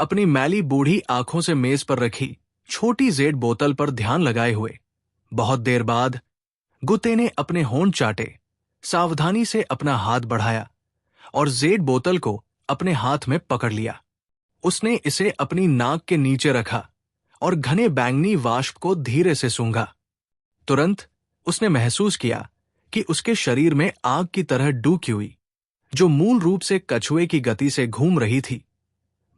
अपनी मैली बूढ़ी आंखों से मेज पर रखी छोटी जेड बोतल पर ध्यान लगाए हुए बहुत देर बाद गुते ने अपने होंठ चाटे, सावधानी से अपना हाथ बढ़ाया और जेड बोतल को अपने हाथ में पकड़ लिया। उसने इसे अपनी नाक के नीचे रखा और घने बैंगनी वाष्प को धीरे से सूंघा। तुरंत उसने महसूस किया कि उसके शरीर में आग की तरह डूकी हुई, जो मूल रूप से कछुए की गति से घूम रही थी,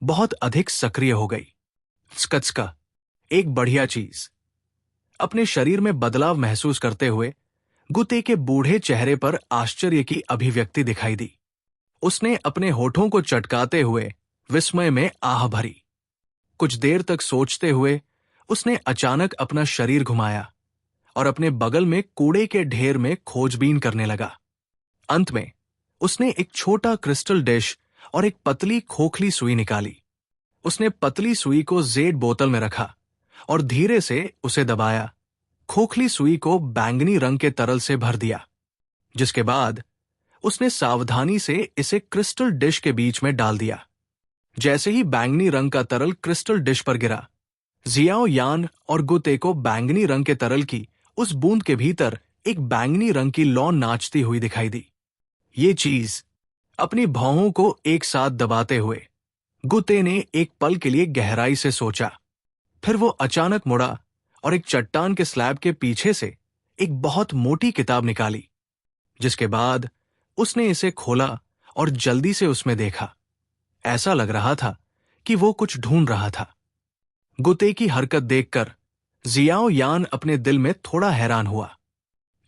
बहुत अधिक सक्रिय हो गई। स्कचका, एक बढ़िया चीज। अपने शरीर में बदलाव महसूस करते हुए गुते के बूढ़े चेहरे पर आश्चर्य की अभिव्यक्ति दिखाई दी। उसने अपने होठों को चटकाते हुए विस्मय में आह भरी। कुछ देर तक सोचते हुए उसने अचानक अपना शरीर घुमाया और अपने बगल में कूड़े के ढेर में खोजबीन करने लगा। अंत में उसने एक छोटा क्रिस्टल डिश और एक पतली खोखली सुई निकाली। उसने पतली सुई को जेड बोतल में रखा और धीरे से उसे दबाया। खोखली सुई को बैंगनी रंग के तरल से भर दिया, जिसके बाद उसने सावधानी से इसे क्रिस्टल डिश के बीच में डाल दिया। जैसे ही बैंगनी रंग का तरल क्रिस्टल डिश पर गिरा, जियाओ यान और गुते को बैंगनी रंग के तरल की उस बूंद के भीतर एक बैंगनी रंग की लौ नाचती हुई दिखाई दी। ये चीज, अपनी भौहों को एक साथ दबाते हुए गुते ने एक पल के लिए गहराई से सोचा। फिर वो अचानक मुड़ा और एक चट्टान के स्लैब के पीछे से एक बहुत मोटी किताब निकाली, जिसके बाद उसने इसे खोला और जल्दी से उसमें देखा। ऐसा लग रहा था कि वो कुछ ढूंढ रहा था। गुते की हरकत देखकर जियाओ यान अपने दिल में थोड़ा हैरान हुआ।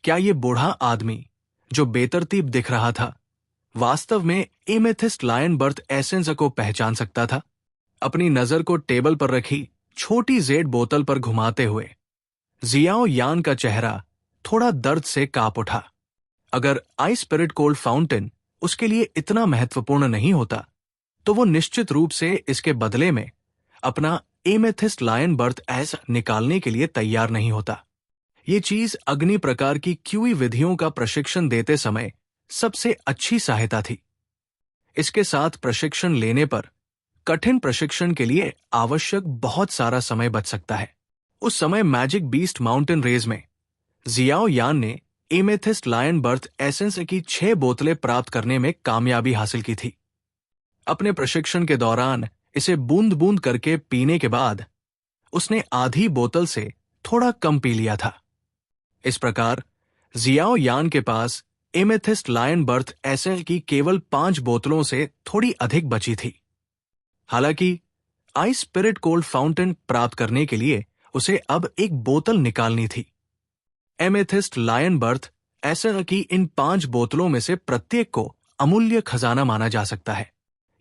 क्या ये बूढ़ा आदमी, जो बेतरतीब दिख रहा था, वास्तव में एमेथिस्ट लायन बर्थ एसेंस को पहचान सकता था? अपनी नजर को टेबल पर रखी छोटी जेड बोतल पर घुमाते हुए जियाओ यान का चेहरा थोड़ा दर्द से कांप उठा। अगर आइस स्पिरिट कोल्ड फाउंटेन उसके लिए इतना महत्वपूर्ण नहीं होता, तो वो निश्चित रूप से इसके बदले में अपना एमेथिस्ट लायन बर्थ एस निकालने के लिए तैयार नहीं होता। ये चीज अग्नि प्रकार की क्यूई विधियों का प्रशिक्षण देते समय सबसे अच्छी सहायता थी। इसके साथ प्रशिक्षण लेने पर कठिन प्रशिक्षण के लिए आवश्यक बहुत सारा समय बच सकता है। उस समय मैजिक बीस्ट माउंटेन रेज में जियाओ यान ने एमेथिस्ट लायन बर्थ एसेंस की 6 बोतलें प्राप्त करने में कामयाबी हासिल की थी। अपने प्रशिक्षण के दौरान इसे बूंद बूंद करके पीने के बाद उसने आधी बोतल से थोड़ा कम पी लिया था। इस प्रकार जियाओ यान के पास एमेथिस्ट लायन बर्थ एसेंस की केवल 5 बोतलों से थोड़ी अधिक बची थी। हालांकि आइस स्पिरिट कोल्ड फाउंटेन प्राप्त करने के लिए उसे अब एक बोतल निकालनी थी। एमेथिस्ट लायन बर्थ एसेंस की इन 5 बोतलों में से प्रत्येक को अमूल्य खजाना माना जा सकता है।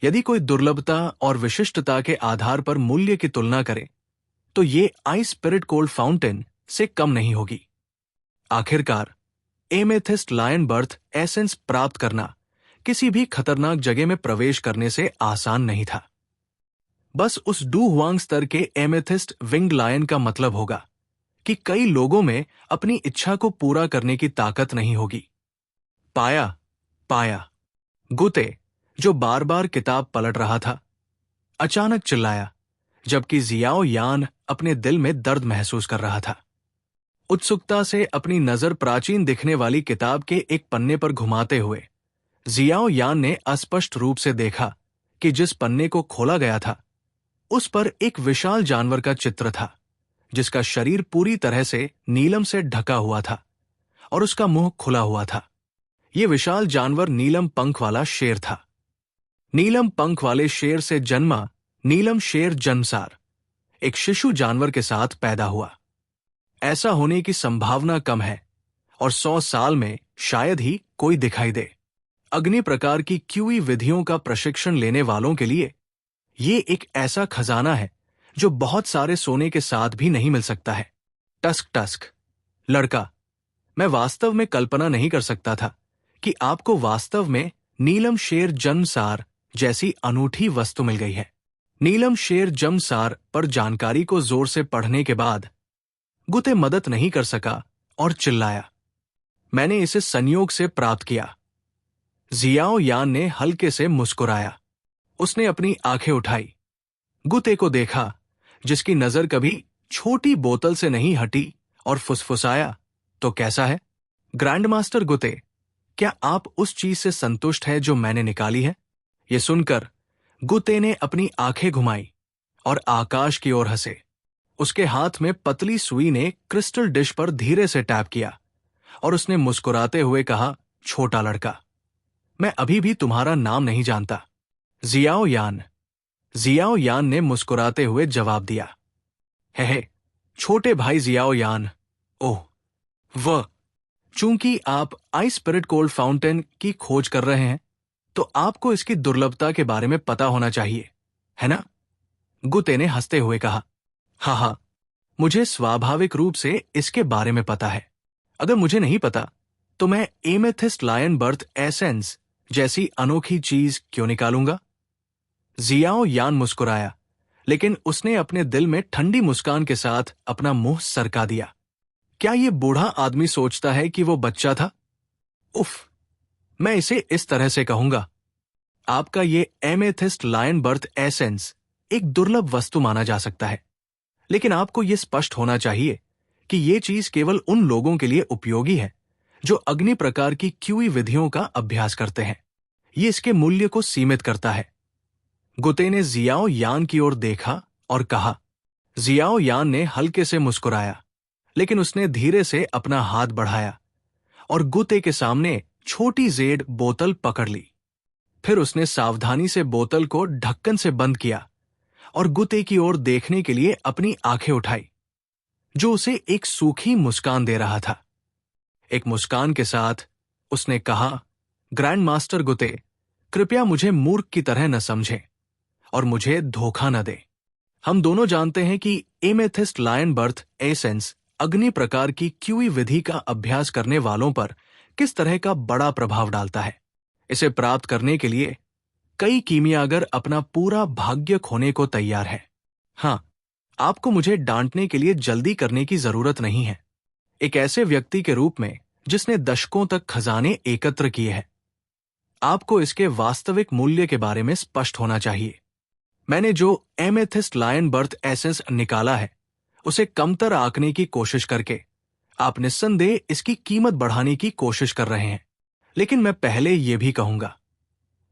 यदि कोई दुर्लभता और विशिष्टता के आधार पर मूल्य की तुलना करे, तो ये आइस स्पिरिट कोल्ड फाउंटेन से कम नहीं होगी। आखिरकार एमेथिस्ट लायन बर्थ एसेंस प्राप्त करना किसी भी खतरनाक जगह में प्रवेश करने से आसान नहीं था। बस उस डू हुआंग स्तर के एमेथिस्ट विंग लायन का मतलब होगा कि कई लोगों में अपनी इच्छा को पूरा करने की ताकत नहीं होगी। पाया। गुते, जो बार बार किताब पलट रहा था, अचानक चिल्लाया, जबकि जियाओ यान अपने दिल में दर्द महसूस कर रहा था। उत्सुकता से अपनी नजर प्राचीन दिखने वाली किताब के एक पन्ने पर घुमाते हुए जियाओ यान ने अस्पष्ट रूप से देखा कि जिस पन्ने को खोला गया था, उस पर एक विशाल जानवर का चित्र था, जिसका शरीर पूरी तरह से नीलम से ढका हुआ था और उसका मुंह खुला हुआ था। यह विशाल जानवर नीलम पंख वाला शेर था। नीलम पंख वाले शेर से जन्मा नीलम शेर जन्मसार एक शिशु जानवर के साथ पैदा हुआ। ऐसा होने की संभावना कम है और 100 साल में शायद ही कोई दिखाई दे। अग्नि प्रकार की क्यूई विधियों का प्रशिक्षण लेने वालों के लिए ये एक ऐसा खजाना है जो बहुत सारे सोने के साथ भी नहीं मिल सकता है। टस्क, लड़का, मैं वास्तव में कल्पना नहीं कर सकता था कि आपको वास्तव में नीलम शेर जन्मसार जैसी अनूठी वस्तु मिल गई है। नीलम शेर जन्मसार पर जानकारी को जोर से पढ़ने के बाद गुते मदद नहीं कर सका और चिल्लाया, मैंने इसे संयोग से प्राप्त किया। जियाओ यान ने हल्के से मुस्कुराया। उसने अपनी आंखें उठाई। गुते को देखा, जिसकी नजर कभी छोटी बोतल से नहीं हटी, और फुसफुसाया, तो कैसा है ग्रैंड मास्टर गुते? क्या आप उस चीज से संतुष्ट हैं जो मैंने निकाली है? यह सुनकर गुते ने अपनी आंखें घुमाई और आकाश की ओर हंसे। उसके हाथ में पतली सुई ने क्रिस्टल डिश पर धीरे से टैप किया और उसने मुस्कुराते हुए कहा, छोटा लड़का, मैं अभी भी तुम्हारा नाम नहीं जानता। जियाओ यान। जियाओ यान ने मुस्कुराते हुए जवाब दिया, हे छोटे भाई जियाओ यान। ओह वह, चूंकि आप आइस स्पिरिट कोल्ड फाउंटेन की खोज कर रहे हैं, तो आपको इसकी दुर्लभता के बारे में पता होना चाहिए, है ना? गुते ने हंसते हुए कहा, हाँ, मुझे स्वाभाविक रूप से इसके बारे में पता है। अगर मुझे नहीं पता, तो मैं एमेथिस्ट लायन बर्थ एसेंस जैसी अनोखी चीज क्यों निकालूंगा? जियाओ यान मुस्कुराया, लेकिन उसने अपने दिल में ठंडी मुस्कान के साथ अपना मुंह सरका दिया। क्या यह बूढ़ा आदमी सोचता है कि वो बच्चा था? उफ, मैं इसे इस तरह से कहूंगा, आपका ये एमेथिस्ट लायन बर्थ एसेंस एक दुर्लभ वस्तु माना जा सकता है, लेकिन आपको यह स्पष्ट होना चाहिए कि यह चीज केवल उन लोगों के लिए उपयोगी है जो अग्नि प्रकार की क्यूई विधियों का अभ्यास करते हैं। ये इसके मूल्य को सीमित करता है। गुते ने जियाओ यान की ओर देखा और कहा। जियाओ यान ने हल्के से मुस्कुराया, लेकिन उसने धीरे से अपना हाथ बढ़ाया और गुते के सामने छोटी जेड बोतल पकड़ ली। फिर उसने सावधानी से बोतल को ढक्कन से बंद किया और गुते की ओर देखने के लिए अपनी आंखें उठाई, जो उसे एक सूखी मुस्कान दे रहा था। एक मुस्कान के साथ उसने कहा, ग्रैंड मास्टर गुते, कृपया मुझे मूर्ख की तरह न समझें और मुझे धोखा न दें। हम दोनों जानते हैं कि एमेथिस्ट लायन बर्थ एसेंस अग्नि प्रकार की क्यूई विधि का अभ्यास करने वालों पर किस तरह का बड़ा प्रभाव डालता है। इसे प्राप्त करने के लिए कई कीमियागर अपना पूरा भाग्य खोने को तैयार है। हाँ, आपको मुझे डांटने के लिए जल्दी करने की जरूरत नहीं है। एक ऐसे व्यक्ति के रूप में जिसने दशकों तक खजाने एकत्र किए हैं, आपको इसके वास्तविक मूल्य के बारे में स्पष्ट होना चाहिए। मैंने जो एमेथिस्ट लायन बर्थ एसेंस निकाला है, उसे कमतर आंकने की कोशिश करके आप निस्संदेह इसकी कीमत बढ़ाने की कोशिश कर रहे हैं। लेकिन मैं पहले यह भी कहूंगा,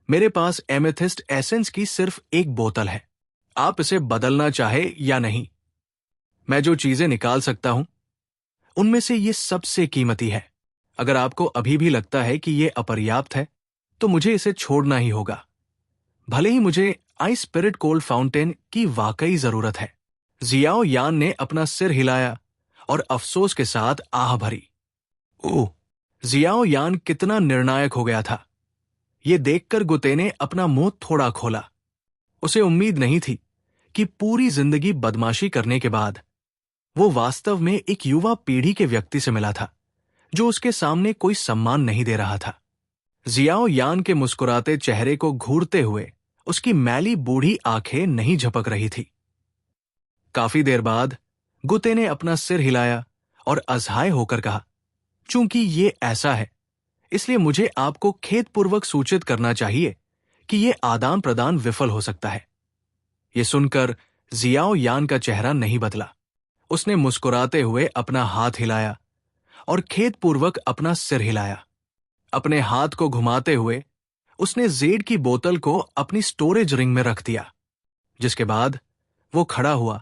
मेरे पास एमेथिस्ट एसेंस की सिर्फ एक बोतल है। आप इसे बदलना चाहे या नहीं, मैं जो चीजें निकाल सकता हूं उनमें से ये सबसे कीमती है। अगर आपको अभी भी लगता है कि यह अपर्याप्त है, तो मुझे इसे छोड़ना ही होगा, भले ही मुझे आइस स्पिरिट कोल्ड फाउंटेन की वाकई जरूरत है। जियाओ यान ने अपना सिर हिलाया और अफसोस के साथ आह भरी। ओह, जियाओ यान कितना निर्णायक हो गया था। यह देखकर गुते ने अपना मुंह थोड़ा खोला। उसे उम्मीद नहीं थी कि पूरी जिंदगी बदमाशी करने के बाद वो वास्तव में एक युवा पीढ़ी के व्यक्ति से मिला था जो उसके सामने कोई सम्मान नहीं दे रहा था। जियाओ यान के मुस्कुराते चेहरे को घूरते हुए उसकी मैली बूढ़ी आंखें नहीं झपक रही थी। काफी देर बाद गुते ने अपना सिर हिलाया और अज़हाए होकर कहा, चूंकि ये ऐसा है, इसलिए मुझे आपको खेदपूर्वक सूचित करना चाहिए कि यह आदान प्रदान विफल हो सकता है। यह सुनकर जियाओ यान का चेहरा नहीं बदला। उसने मुस्कुराते हुए अपना हाथ हिलाया और खेदपूर्वक अपना सिर हिलाया। अपने हाथ को घुमाते हुए उसने जेड की बोतल को अपनी स्टोरेज रिंग में रख दिया, जिसके बाद वो खड़ा हुआ,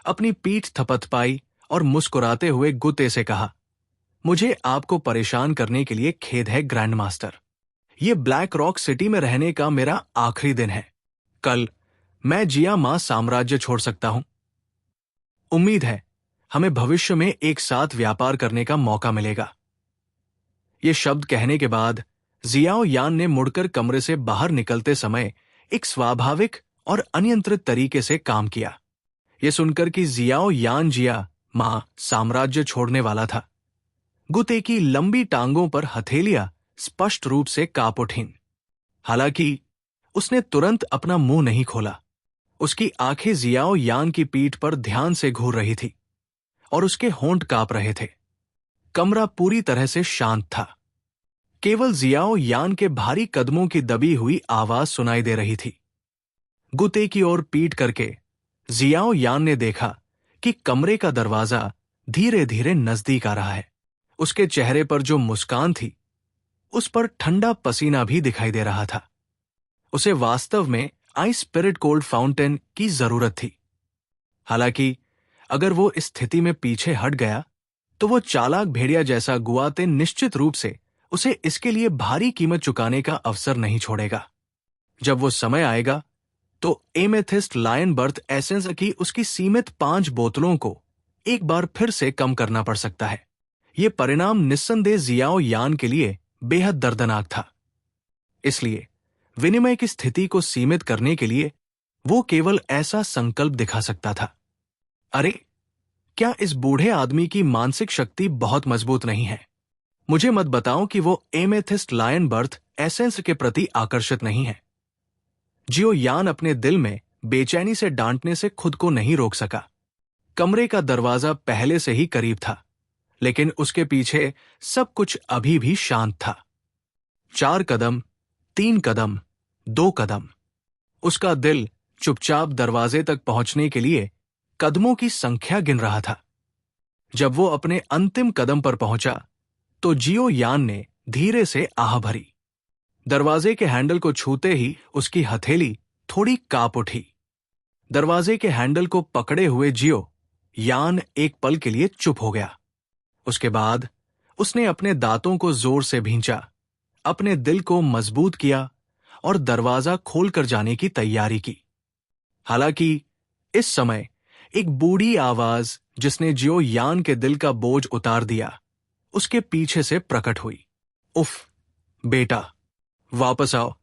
अपनी पीठ थपथपाई और मुस्कुराते हुए गुते से कहा, मुझे आपको परेशान करने के लिए खेद है ग्रैंड मास्टर। ये ब्लैक रॉक सिटी में रहने का मेरा आखिरी दिन है। कल मैं जिया मां साम्राज्य छोड़ सकता हूं। उम्मीद है हमें भविष्य में एक साथ व्यापार करने का मौका मिलेगा। ये शब्द कहने के बाद जियाओ यान ने मुड़कर कमरे से बाहर निकलते समय एक स्वाभाविक और अनियंत्रित तरीके से काम किया। यह सुनकर कि जियाओ यान जिया मां साम्राज्य छोड़ने वाला था, गुते की लंबी टांगों पर हथेलियां स्पष्ट रूप से कांप उठीं। हालांकि उसने तुरंत अपना मुंह नहीं खोला। उसकी आंखें जियाओ यान की पीठ पर ध्यान से घूर रही थी और उसके होंठ कांप रहे थे। कमरा पूरी तरह से शांत था। केवल जियाओ यान के भारी कदमों की दबी हुई आवाज सुनाई दे रही थी। गुते की ओर पीठ करके जियाओ यान ने देखा कि कमरे का दरवाजा धीरे धीरे नजदीक आ रहा है। उसके चेहरे पर जो मुस्कान थी, उस पर ठंडा पसीना भी दिखाई दे रहा था। उसे वास्तव में आइस स्पिरिट कोल्ड फाउंटेन की जरूरत थी। हालांकि अगर वो इस स्थिति में पीछे हट गया तो वो चालाक भेड़िया जैसा गुआते निश्चित रूप से उसे इसके लिए भारी कीमत चुकाने का अवसर नहीं छोड़ेगा। जब वो समय आएगा तो एमेथिस्ट लायन बर्थ एसेंस की उसकी सीमित 5 बोतलों को एक बार फिर से कम करना पड़ सकता है। ये परिणाम निस्संदेह जियाओ यान के लिए बेहद दर्दनाक था। इसलिए विनिमय की स्थिति को सीमित करने के लिए वो केवल ऐसा संकल्प दिखा सकता था। अरे, क्या इस बूढ़े आदमी की मानसिक शक्ति बहुत मजबूत नहीं है? मुझे मत बताओ कि वो एमेथिस्ट लायन बर्थ एसेंस के प्रति आकर्षित नहीं है। जियो यान अपने दिल में बेचैनी से डांटने से खुद को नहीं रोक सका। कमरे का दरवाजा पहले से ही करीब था, लेकिन उसके पीछे सब कुछ अभी भी शांत था। 4 कदम, 3 कदम, 2 कदम। उसका दिल चुपचाप दरवाजे तक पहुंचने के लिए कदमों की संख्या गिन रहा था। जब वो अपने अंतिम कदम पर पहुंचा तो जियो यान ने धीरे से आह भरी। दरवाजे के हैंडल को छूते ही उसकी हथेली थोड़ी कांप उठी। दरवाजे के हैंडल को पकड़े हुए जियो यान एक पल के लिए चुप हो गया। उसके बाद उसने अपने दांतों को जोर से भींचा, अपने दिल को मजबूत किया और दरवाजा खोलकर जाने की तैयारी की। हालांकि इस समय एक बूढ़ी आवाज, जिसने जियो यान के दिल का बोझ उतार दिया, उसके पीछे से प्रकट हुई। उफ, बेटा, वापस आओ।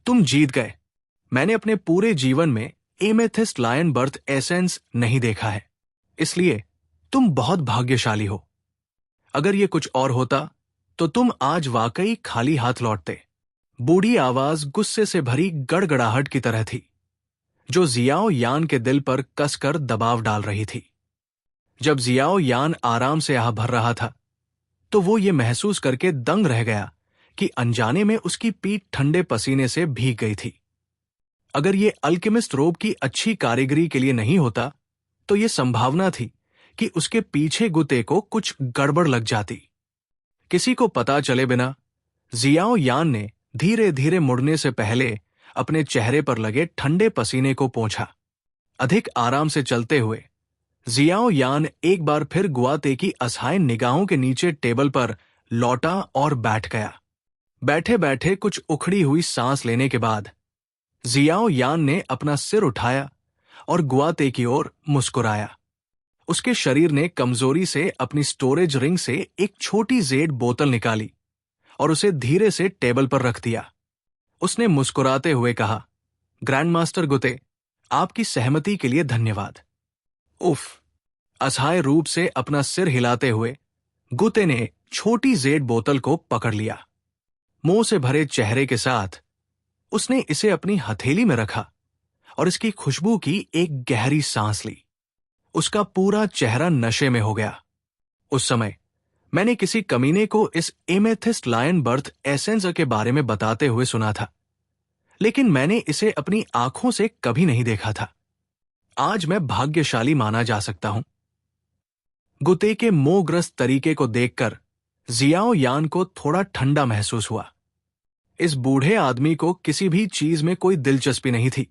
तुम जीत गए। मैंने अपने पूरे जीवन में एमेथिस्ट लायन बर्थ एसेंस नहीं देखा है, इसलिए तुम बहुत भाग्यशाली हो। अगर ये कुछ और होता तो तुम आज वाकई खाली हाथ लौटते। बूढ़ी आवाज गुस्से से भरी गड़गड़ाहट की तरह थी, जो जियाओ यान के दिल पर कसकर दबाव डाल रही थी। जब जियाओ यान आराम से आह भर रहा था तो वो ये महसूस करके दंग रह गया कि अनजाने में उसकी पीठ ठंडे पसीने से भीग गई थी। अगर ये अल्केमिस्ट रोब की अच्छी कारीगरी के लिए नहीं होता तो ये संभावना थी कि उसके पीछे गुते को कुछ गड़बड़ लग जाती। किसी को पता चले बिना जियाओ यान ने धीरे धीरे मुड़ने से पहले अपने चेहरे पर लगे ठंडे पसीने को पोंछा। अधिक आराम से चलते हुए जियाओ यान एक बार फिर गुआते की असहाय निगाहों के नीचे टेबल पर लौटा और बैठ गया। बैठे बैठे कुछ उखड़ी हुई सांस लेने के बाद जियाओ यान ने अपना सिर उठाया और गुआते की ओर मुस्कुराया। उसके शरीर ने कमजोरी से अपनी स्टोरेज रिंग से एक छोटी जेड बोतल निकाली और उसे धीरे से टेबल पर रख दिया। उसने मुस्कुराते हुए कहा, ग्रैंडमास्टर गुते, आपकी सहमति के लिए धन्यवाद। उफ, असहाय रूप से अपना सिर हिलाते हुए गुते ने छोटी जेड बोतल को पकड़ लिया। मोह से भरे चेहरे के साथ उसने इसे अपनी हथेली में रखा और इसकी खुशबू की एक गहरी सांस ली। उसका पूरा चेहरा नशे में हो गया। उस समय मैंने किसी कमीने को इस एमेथिस्ट लायन बर्थ एसेंस के बारे में बताते हुए सुना था, लेकिन मैंने इसे अपनी आंखों से कभी नहीं देखा था। आज मैं भाग्यशाली माना जा सकता हूं। गुते के मोहग्रस्त तरीके को देखकर जियाओ यान को थोड़ा ठंडा महसूस हुआ। इस बूढ़े आदमी को किसी भी चीज में कोई दिलचस्पी नहीं थी,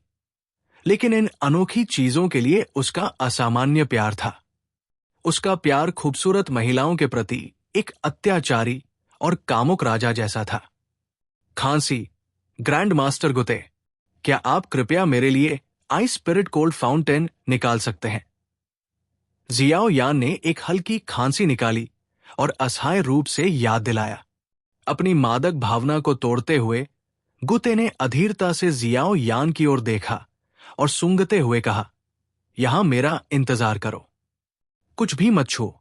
लेकिन इन अनोखी चीजों के लिए उसका असामान्य प्यार था। उसका प्यार खूबसूरत महिलाओं के प्रति एक अत्याचारी और कामुक राजा जैसा था। खांसी, ग्रैंड मास्टर गुते, क्या आप कृपया मेरे लिए आइस स्पिरिट कोल्ड फाउंटेन निकाल सकते हैं? जियाओ यान ने एक हल्की खांसी निकाली और असहाय रूप से याद दिलाया। अपनी मादक भावना को तोड़ते हुए गुते ने अधीरता से जियाओ यान की ओर देखा और सूंघते हुए कहा, यहां मेरा इंतजार करो, कुछ भी मत छू।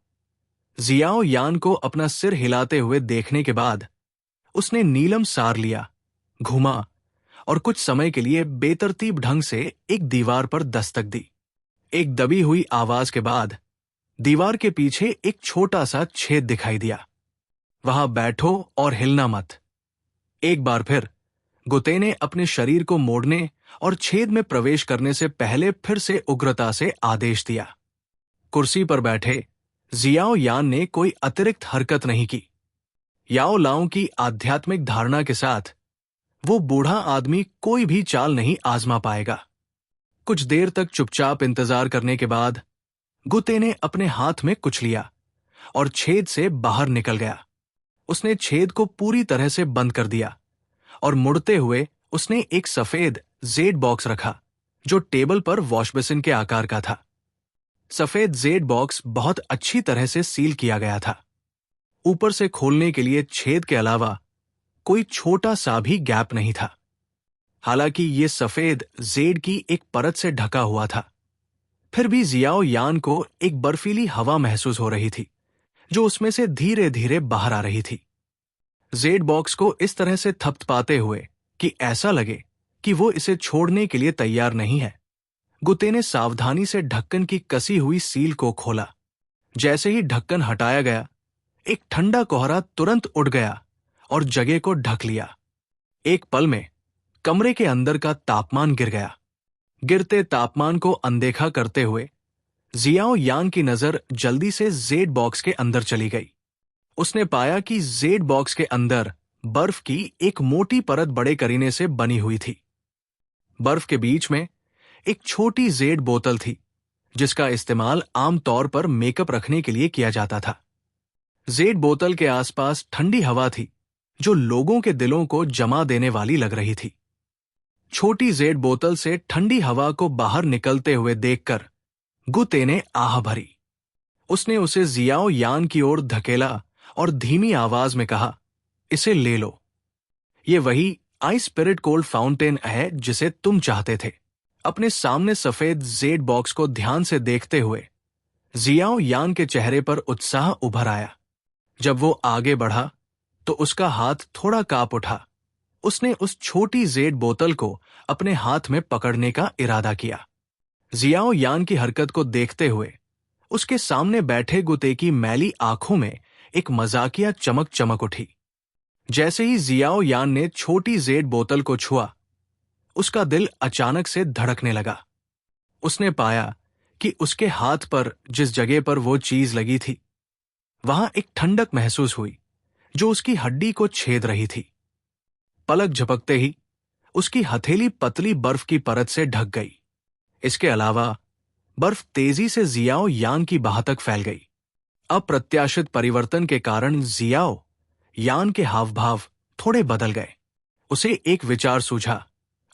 जियाओ यान को अपना सिर हिलाते हुए देखने के बाद उसने नीलम सार लिया, घूमा और कुछ समय के लिए बेतरतीब ढंग से एक दीवार पर दस्तक दी। एक दबी हुई आवाज के बाद दीवार के पीछे एक छोटा सा छेद दिखाई दिया। वहां बैठो और हिलना मत। एक बार फिर गुते ने अपने शरीर को मोड़ने और छेद में प्रवेश करने से पहले फिर से उग्रता से आदेश दिया। कुर्सी पर बैठे जियाओ यान ने कोई अतिरिक्त हरकत नहीं की। याओ लाओ की आध्यात्मिक धारणा के साथ वो बूढ़ा आदमी कोई भी चाल नहीं आजमा पाएगा। कुछ देर तक चुपचाप इंतजार करने के बाद गुते ने अपने हाथ में कुछ लिया और छेद से बाहर निकल गया। उसने छेद को पूरी तरह से बंद कर दिया और मुड़ते हुए उसने एक सफेद जेड बॉक्स रखा जो टेबल पर वॉश बेसिन के आकार का था। सफेद जेड बॉक्स बहुत अच्छी तरह से सील किया गया था। ऊपर से खोलने के लिए छेद के अलावा कोई छोटा सा भी गैप नहीं था। हालांकि ये सफेद जेड की एक परत से ढका हुआ था, फिर भी जियाओ यान को एक बर्फीली हवा महसूस हो रही थी जो उसमें से धीरे धीरे बाहर आ रही थी। जेड बॉक्स को इस तरह से थपथपाते हुए कि ऐसा लगे कि वो इसे छोड़ने के लिए तैयार नहीं है, गुते ने सावधानी से ढक्कन की कसी हुई सील को खोला। जैसे ही ढक्कन हटाया गया, एक ठंडा कोहरा तुरंत उड़ गया और जगह को ढक लिया। एक पल में कमरे के अंदर का तापमान गिर गया। गिरते तापमान को अनदेखा करते हुए जियाओ यान की नजर जल्दी से जेड बॉक्स के अंदर चली गई। उसने पाया कि जेड बॉक्स के अंदर बर्फ की एक मोटी परत बड़े करीने से बनी हुई थी। बर्फ के बीच में एक छोटी जेड बोतल थी जिसका इस्तेमाल आमतौर पर मेकअप रखने के लिए किया जाता था। जेड बोतल के आसपास ठंडी हवा थी जो लोगों के दिलों को जमा देने वाली लग रही थी। छोटी जेड बोतल से ठंडी हवा को बाहर निकलते हुए देखकर गुते ने आह भरी। उसने उसे जियाओ यान की ओर धकेला और धीमी आवाज में कहा, इसे ले लो। ये वही आइस स्पिरिट कोल्ड फाउंटेन है जिसे तुम चाहते थे। अपने सामने सफेद जेड बॉक्स को ध्यान से देखते हुए जियाओ यान के चेहरे पर उत्साह उभर आया। जब वो आगे बढ़ा तो उसका हाथ थोड़ा कांप उठा। उसने उस छोटी जेड बोतल को अपने हाथ में पकड़ने का इरादा किया। जियाओ यान की हरकत को देखते हुए उसके सामने बैठे गुते की मैली आंखों में एक मजाकिया चमक चमक उठी। जैसे ही जियाओ यान ने छोटी जेड बोतल को छुआ, उसका दिल अचानक से धड़कने लगा। उसने पाया कि उसके हाथ पर जिस जगह पर वो चीज लगी थी वहां एक ठंडक महसूस हुई जो उसकी हड्डी को छेद रही थी। पलक झपकते ही उसकी हथेली पतली बर्फ की परत से ढक गई। इसके अलावा बर्फ तेजी से जियाओ यान की बाह तक फैल गई। अप्रत्याशित परिवर्तन के कारण जियाओ यान के हाव भाव थोड़े बदल गए। उसे एक विचार सूझा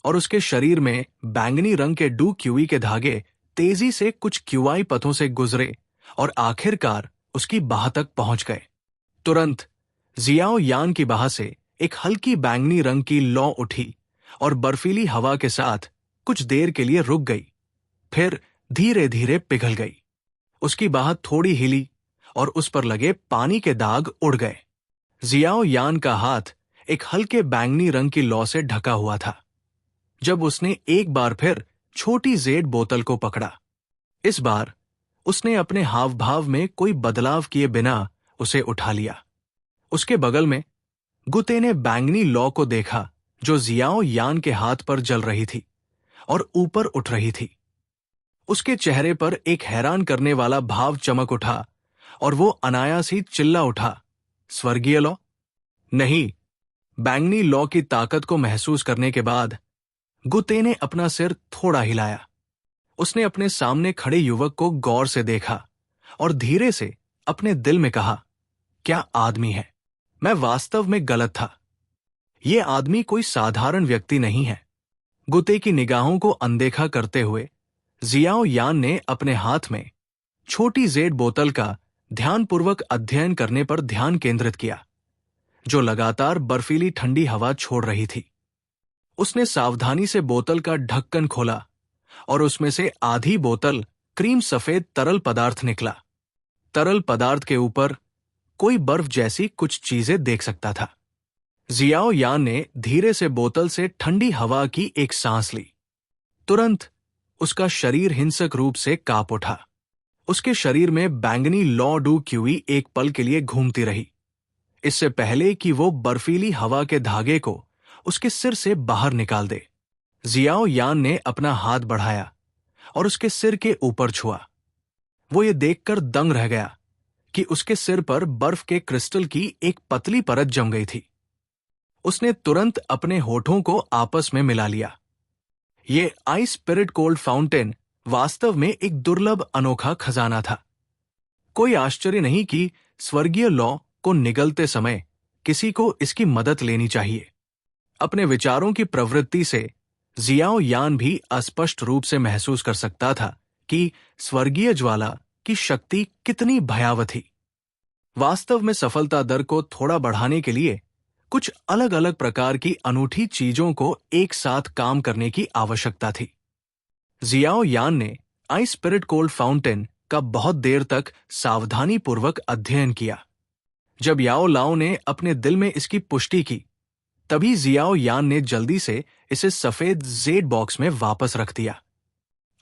और उसके शरीर में बैंगनी रंग के डू क्यूई के धागे तेजी से कुछ क्यूआई पथों से गुजरे और आखिरकार उसकी बाह तक पहुंच गए। तुरंत जियाओ यान की बाह से एक हल्की बैंगनी रंग की लौ उठी और बर्फीली हवा के साथ कुछ देर के लिए रुक गई, फिर धीरे धीरे पिघल गई। उसकी बाह थोड़ी हिली और उस पर लगे पानी के दाग उड़ गए। जियाओ यान का हाथ एक हल्के बैंगनी रंग की लौ से ढका हुआ था। जब उसने एक बार फिर छोटी जेड बोतल को पकड़ा, इस बार उसने अपने हाव भाव में कोई बदलाव किए बिना उसे उठा लिया। उसके बगल में गुते ने बैंगनी लौ को देखा जो जियाओ यान के हाथ पर जल रही थी और ऊपर उठ रही थी। उसके चेहरे पर एक हैरान करने वाला भाव चमक उठा और वो अनायास ही चिल्ला उठा, स्वर्गीय लौ? नहीं। बैंगनी लौ की ताकत को महसूस करने के बाद गुते ने अपना सिर थोड़ा हिलाया। उसने अपने सामने खड़े युवक को गौर से देखा और धीरे से अपने दिल में कहा, क्या आदमी है। मैं वास्तव में गलत था। ये आदमी कोई साधारण व्यक्ति नहीं है। गुते की निगाहों को अनदेखा करते हुए जियाओ यान ने अपने हाथ में छोटी जेड बोतल का ध्यानपूर्वक अध्ययन करने पर ध्यान केंद्रित किया, जो लगातार बर्फीली ठंडी हवा छोड़ रही थी। उसने सावधानी से बोतल का ढक्कन खोला और उसमें से आधी बोतल क्रीम सफेद तरल पदार्थ निकला। तरल पदार्थ के ऊपर कोई बर्फ जैसी कुछ चीजें देख सकता था। जियाओ यान ने धीरे से बोतल से ठंडी हवा की एक सांस ली। तुरंत उसका शरीर हिंसक रूप से कांप उठा। उसके शरीर में बैंगनी लौ डू क्यूई एक पल के लिए घूमती रही, इससे पहले कि वो बर्फीली हवा के धागे को उसके सिर से बाहर निकाल दे। जियाओ यान ने अपना हाथ बढ़ाया और उसके सिर के ऊपर छुआ। वो ये देखकर दंग रह गया कि उसके सिर पर बर्फ के क्रिस्टल की एक पतली परत जम गई थी। उसने तुरंत अपने होठों को आपस में मिला लिया। ये आइस स्पिरिट कोल्ड फाउंटेन वास्तव में एक दुर्लभ अनोखा खजाना था। कोई आश्चर्य नहीं कि स्वर्गीय लॉ को निगलते समय किसी को इसकी मदद लेनी चाहिए। अपने विचारों की प्रवृत्ति से जियाओ यान भी अस्पष्ट रूप से महसूस कर सकता था कि स्वर्गीय ज्वाला की शक्ति कितनी भयावह थी। वास्तव में सफलता दर को थोड़ा बढ़ाने के लिए कुछ अलग अलग प्रकार की अनूठी चीजों को एक साथ काम करने की आवश्यकता थी। जियाओ यान ने आइस स्पिरिट कोल्ड फाउंटेन का बहुत देर तक सावधानीपूर्वक अध्ययन किया। जब याओ लाओ ने अपने दिल में इसकी पुष्टि की, तभी जियाओ यान ने जल्दी से इसे सफेद जेड बॉक्स में वापस रख दिया।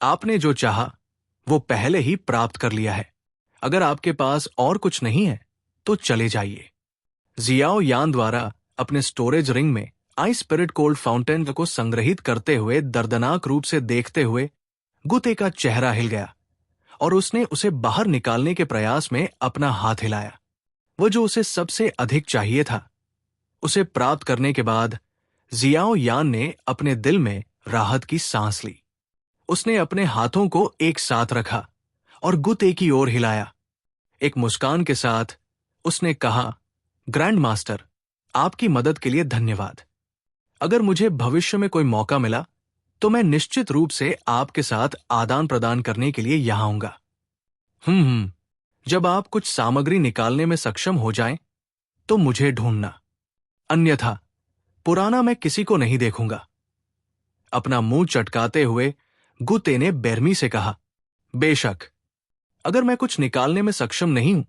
आपने जो चाहा वो पहले ही प्राप्त कर लिया है। अगर आपके पास और कुछ नहीं है तो चले जाइए। जियाओ यान द्वारा अपने स्टोरेज रिंग में आइस स्पिरिट कोल्ड फाउंटेन को संग्रहित करते हुए दर्दनाक रूप से देखते हुए गुते का चेहरा हिल गया और उसने उसे बाहर निकालने के प्रयास में अपना हाथ हिलाया। वो जो उसे सबसे अधिक चाहिए था, उसे प्राप्त करने के बाद जियाओ यान ने अपने दिल में राहत की सांस ली। उसने अपने हाथों को एक साथ रखा और गुते की ओर हिलाया। एक मुस्कान के साथ उसने कहा, ग्रैंड मास्टर, आपकी मदद के लिए धन्यवाद। अगर मुझे भविष्य में कोई मौका मिला तो मैं निश्चित रूप से आपके साथ आदान प्रदान करने के लिए यहां आऊंगा। जब आप कुछ सामग्री निकालने में सक्षम हो जाएं, तो मुझे ढूंढना, अन्यथा पुराना मैं किसी को नहीं देखूंगा। अपना मुंह चटकाते हुए गुते ने बेरमी से कहा, बेशक, अगर मैं कुछ निकालने में सक्षम नहीं हूं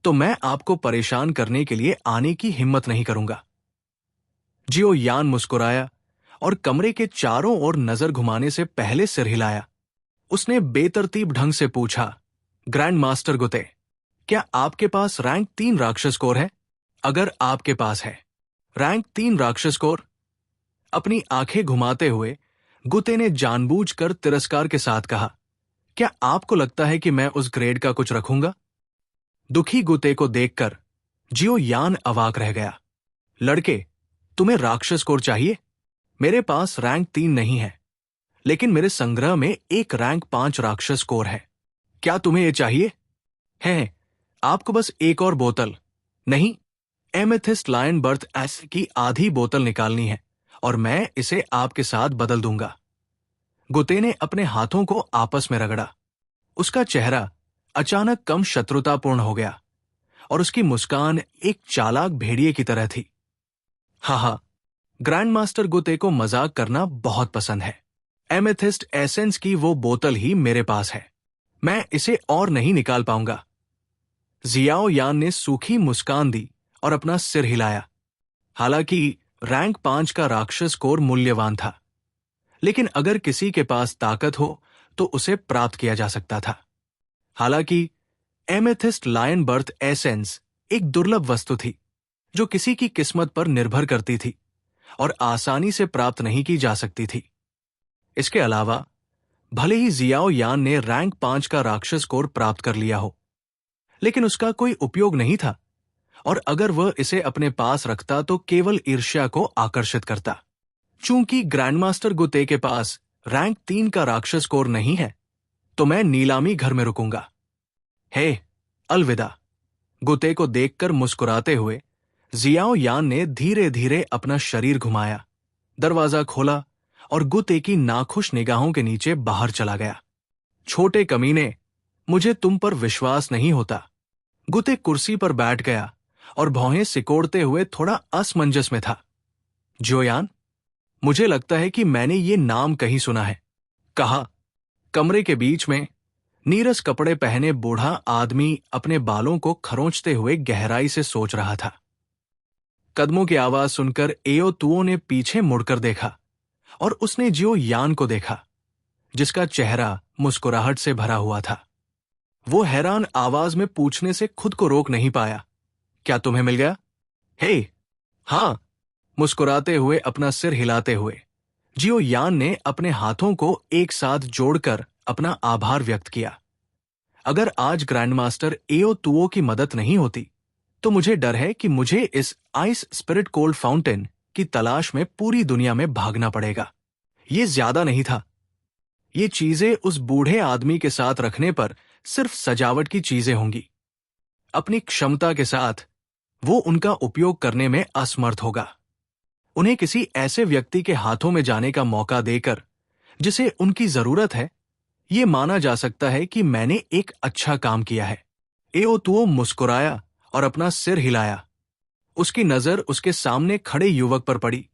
तो मैं आपको परेशान करने के लिए आने की हिम्मत नहीं करूंगा। जियो यान मुस्कुराया और कमरे के चारों ओर नजर घुमाने से पहले सिर हिलाया। उसने बेतरतीब ढंग से पूछा, ग्रैंड मास्टर गुते, क्या आपके पास रैंक 3 राक्षस कोर है? अगर आपके पास है रैंक 3 राक्षस कोर। अपनी आंखें घुमाते हुए गुते ने जानबूझकर तिरस्कार के साथ कहा, क्या आपको लगता है कि मैं उस ग्रेड का कुछ रखूंगा? दुखी गुते को देखकर जियो यान अवाक रह गया। लड़के, तुम्हें राक्षस कोर चाहिए? मेरे पास रैंक 3 नहीं है, लेकिन मेरे संग्रह में एक रैंक 5 राक्षस कोर है। क्या तुम्हें यह चाहिए? है, आपको बस एक और बोतल, नहीं, एमेथिस्ट लायन बर्थ एसिड की आधी बोतल निकालनी है और मैं इसे आपके साथ बदल दूंगा। गुते ने अपने हाथों को आपस में रगड़ा। उसका चेहरा अचानक कम शत्रुतापूर्ण हो गया और उसकी मुस्कान एक चालाक भेड़िए की तरह थी। हाँ, ग्रैंड मास्टर गुते को मजाक करना बहुत पसंद है। एमेथिस्ट एसेंस की वो बोतल ही मेरे पास है, मैं इसे और नहीं निकाल पाऊंगा। जियाओ यान ने सूखी मुस्कान दी और अपना सिर हिलाया। हालांकि रैंक 5 का राक्षस कोर मूल्यवान था, लेकिन अगर किसी के पास ताकत हो तो उसे प्राप्त किया जा सकता था। हालांकि एमेथिस्ट लायन बर्थ एसेंस एक दुर्लभ वस्तु थी जो किसी की किस्मत पर निर्भर करती थी और आसानी से प्राप्त नहीं की जा सकती थी। इसके अलावा भले ही जियाओ यान ने रैंक 5 का राक्षस कोर प्राप्त कर लिया हो, लेकिन उसका कोई उपयोग नहीं था और अगर वह इसे अपने पास रखता तो केवल ईर्ष्या को आकर्षित करता। चूंकि ग्रैंडमास्टर गुते के पास रैंक 3 का राक्षस कोर नहीं है, तो मैं नीलामी घर में रुकूंगा। हे, अलविदा। गुते को देखकर मुस्कुराते हुए जियाओ यान ने धीरे धीरे अपना शरीर घुमाया, दरवाजा खोला और गुते की नाखुश निगाहों के नीचे बाहर चला गया। छोटे कमीने, मुझे तुम पर विश्वास नहीं होता। गुते कुर्सी पर बैठ गया और भौहें सिकोड़ते हुए थोड़ा असमंजस में था। जोयान, मुझे लगता है कि मैंने ये नाम कहीं सुना है, कहा। कमरे के बीच में नीरस कपड़े पहने बूढ़ा आदमी अपने बालों को खरोंचते हुए गहराई से सोच रहा था। कदमों की आवाज सुनकर एओ तुओ ने पीछे मुड़कर देखा और उसने जियो यान को देखा, जिसका चेहरा मुस्कुराहट से भरा हुआ था। वो हैरान आवाज में पूछने से खुद को रोक नहीं पाया, क्या तुम्हें मिल गया? हे, हाँ, मुस्कुराते हुए अपना सिर हिलाते हुए जियो यान ने अपने हाथों को एक साथ जोड़कर अपना आभार व्यक्त किया। अगर आज ग्रैंडमास्टर एओ तुओ की मदद नहीं होती तो मुझे डर है कि मुझे इस आइस स्पिरिट कोल्ड फाउंटेन की तलाश में पूरी दुनिया में भागना पड़ेगा। ये ज्यादा नहीं था। ये चीजें उस बूढ़े आदमी के साथ रखने पर सिर्फ सजावट की चीजें होंगी। अपनी क्षमता के साथ वो उनका उपयोग करने में असमर्थ होगा। उन्हें किसी ऐसे व्यक्ति के हाथों में जाने का मौका देकर जिसे उनकी जरूरत है, ये माना जा सकता है कि मैंने एक अच्छा काम किया है। एओ तुओ मुस्कुराया और अपना सिर हिलाया। उसकी नजर उसके सामने खड़े युवक पर पड़ी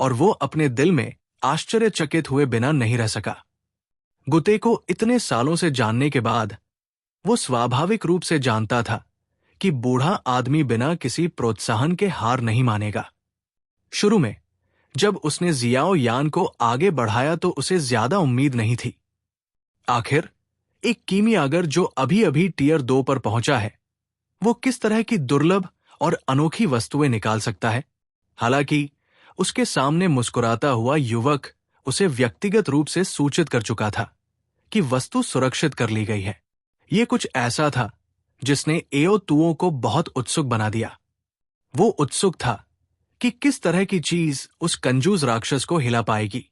और वो अपने दिल में आश्चर्यचकित हुए बिना नहीं रह सका। गुते को इतने सालों से जानने के बाद वो स्वाभाविक रूप से जानता था कि बूढ़ा आदमी बिना किसी प्रोत्साहन के हार नहीं मानेगा। शुरू में जब उसने जियाओ यान को आगे बढ़ाया तो उसे ज्यादा उम्मीद नहीं थी। आखिर एक कीमियागर जो अभी अभी टियर 2 पर पहुंचा है, वो किस तरह की दुर्लभ और अनोखी वस्तुएं निकाल सकता है। हालांकि उसके सामने मुस्कुराता हुआ युवक उसे व्यक्तिगत रूप से सूचित कर चुका था कि वस्तु सुरक्षित कर ली गई है। ये कुछ ऐसा था जिसने एओ तुओ को बहुत उत्सुक बना दिया। वो उत्सुक था कि किस तरह की चीज उस कंजूस राक्षस को हिला पाएगी।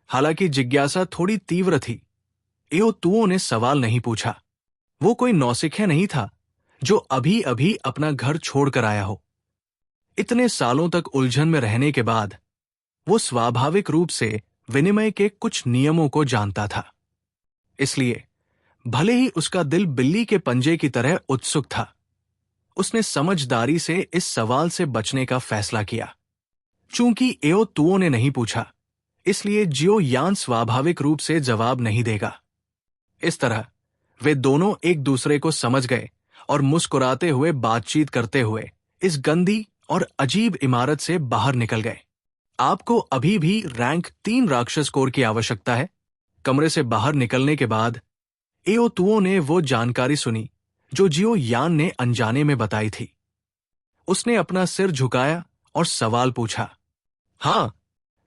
हालांकि जिज्ञासा थोड़ी तीव्र थी। एओ तुओ ने सवाल नहीं पूछा। वो कोई नौसिखिया नहीं था जो अभी अभी अपना घर छोड़कर आया हो। इतने सालों तक उलझन में रहने के बाद वो स्वाभाविक रूप से विनिमय के कुछ नियमों को जानता था। इसलिए भले ही उसका दिल बिल्ली के पंजे की तरह उत्सुक था, उसने समझदारी से इस सवाल से बचने का फैसला किया। चूंकि एओ तुओ ने नहीं पूछा, इसलिए जियो यान स्वाभाविक रूप से जवाब नहीं देगा। इस तरह वे दोनों एक दूसरे को समझ गए और मुस्कुराते हुए बातचीत करते हुए इस गंदी और अजीब इमारत से बाहर निकल गए। आपको अभी भी रैंक 3 राक्षस कोर की आवश्यकता है। कमरे से बाहर निकलने के बाद एओ तुओ ने वो जानकारी सुनी जो जियो यान ने अनजाने में बताई थी। उसने अपना सिर झुकाया और सवाल पूछा। हाँ,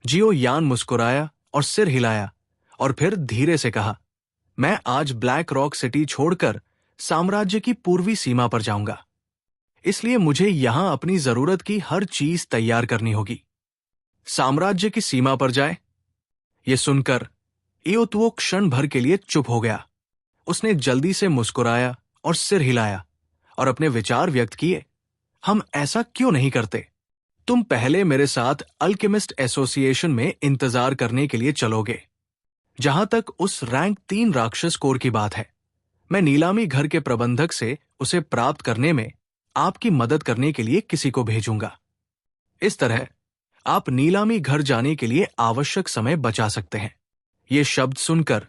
जियो यान मुस्कुराया और सिर हिलाया और फिर धीरे से कहा, मैं आज ब्लैक रॉक सिटी छोड़कर साम्राज्य की पूर्वी सीमा पर जाऊंगा। इसलिए मुझे यहां अपनी जरूरत की हर चीज तैयार करनी होगी। साम्राज्य की सीमा पर जाए? यह सुनकर एओ तुओ क्षण भर के लिए चुप हो गया। उसने जल्दी से मुस्कुराया और सिर हिलाया और अपने विचार व्यक्त किए। हम ऐसा क्यों नहीं करते? तुम पहले मेरे साथ अल्केमिस्ट एसोसिएशन में इंतजार करने के लिए चलोगे। जहां तक उस रैंक 3 राक्षस कोर की बात है, मैं नीलामी घर के प्रबंधक से उसे प्राप्त करने में आपकी मदद करने के लिए किसी को भेजूंगा। इस तरह आप नीलामी घर जाने के लिए आवश्यक समय बचा सकते हैं। ये शब्द सुनकर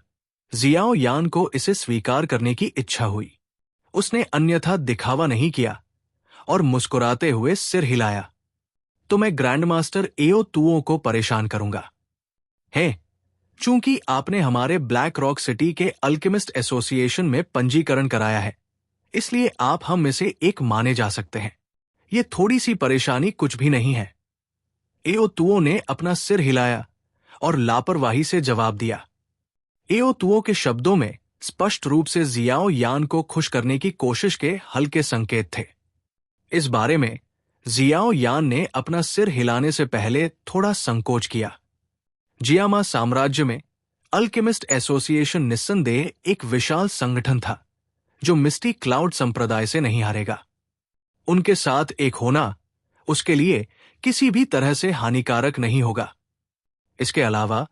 जियाओ यान को इसे स्वीकार करने की इच्छा हुई। उसने अन्यथा दिखावा नहीं किया और मुस्कुराते हुए सिर हिलाया। तो मैं ग्रैंडमास्टर एओ तुओ को परेशान करूंगा। है, चूंकि आपने हमारे ब्लैक रॉक सिटी के अल्केमिस्ट एसोसिएशन में पंजीकरण कराया है, इसलिए आप हम में से एक माने जा सकते हैं। ये थोड़ी सी परेशानी कुछ भी नहीं है। एओ तुओ ने अपना सिर हिलाया और लापरवाही से जवाब दिया। एओ तुओ के शब्दों में स्पष्ट रूप से जियाओ यान को खुश करने की कोशिश के हल्के संकेत थे। इस बारे में जियाओ यान ने अपना सिर हिलाने से पहले थोड़ा संकोच किया। जियामा साम्राज्य में अल्केमिस्ट एसोसिएशन निस्संदेह एक विशाल संगठन था जो मिस्टी क्लाउड संप्रदाय से नहीं हारेगा। उनके साथ एक होना उसके लिए किसी भी तरह से हानिकारक नहीं होगा। इसके अलावा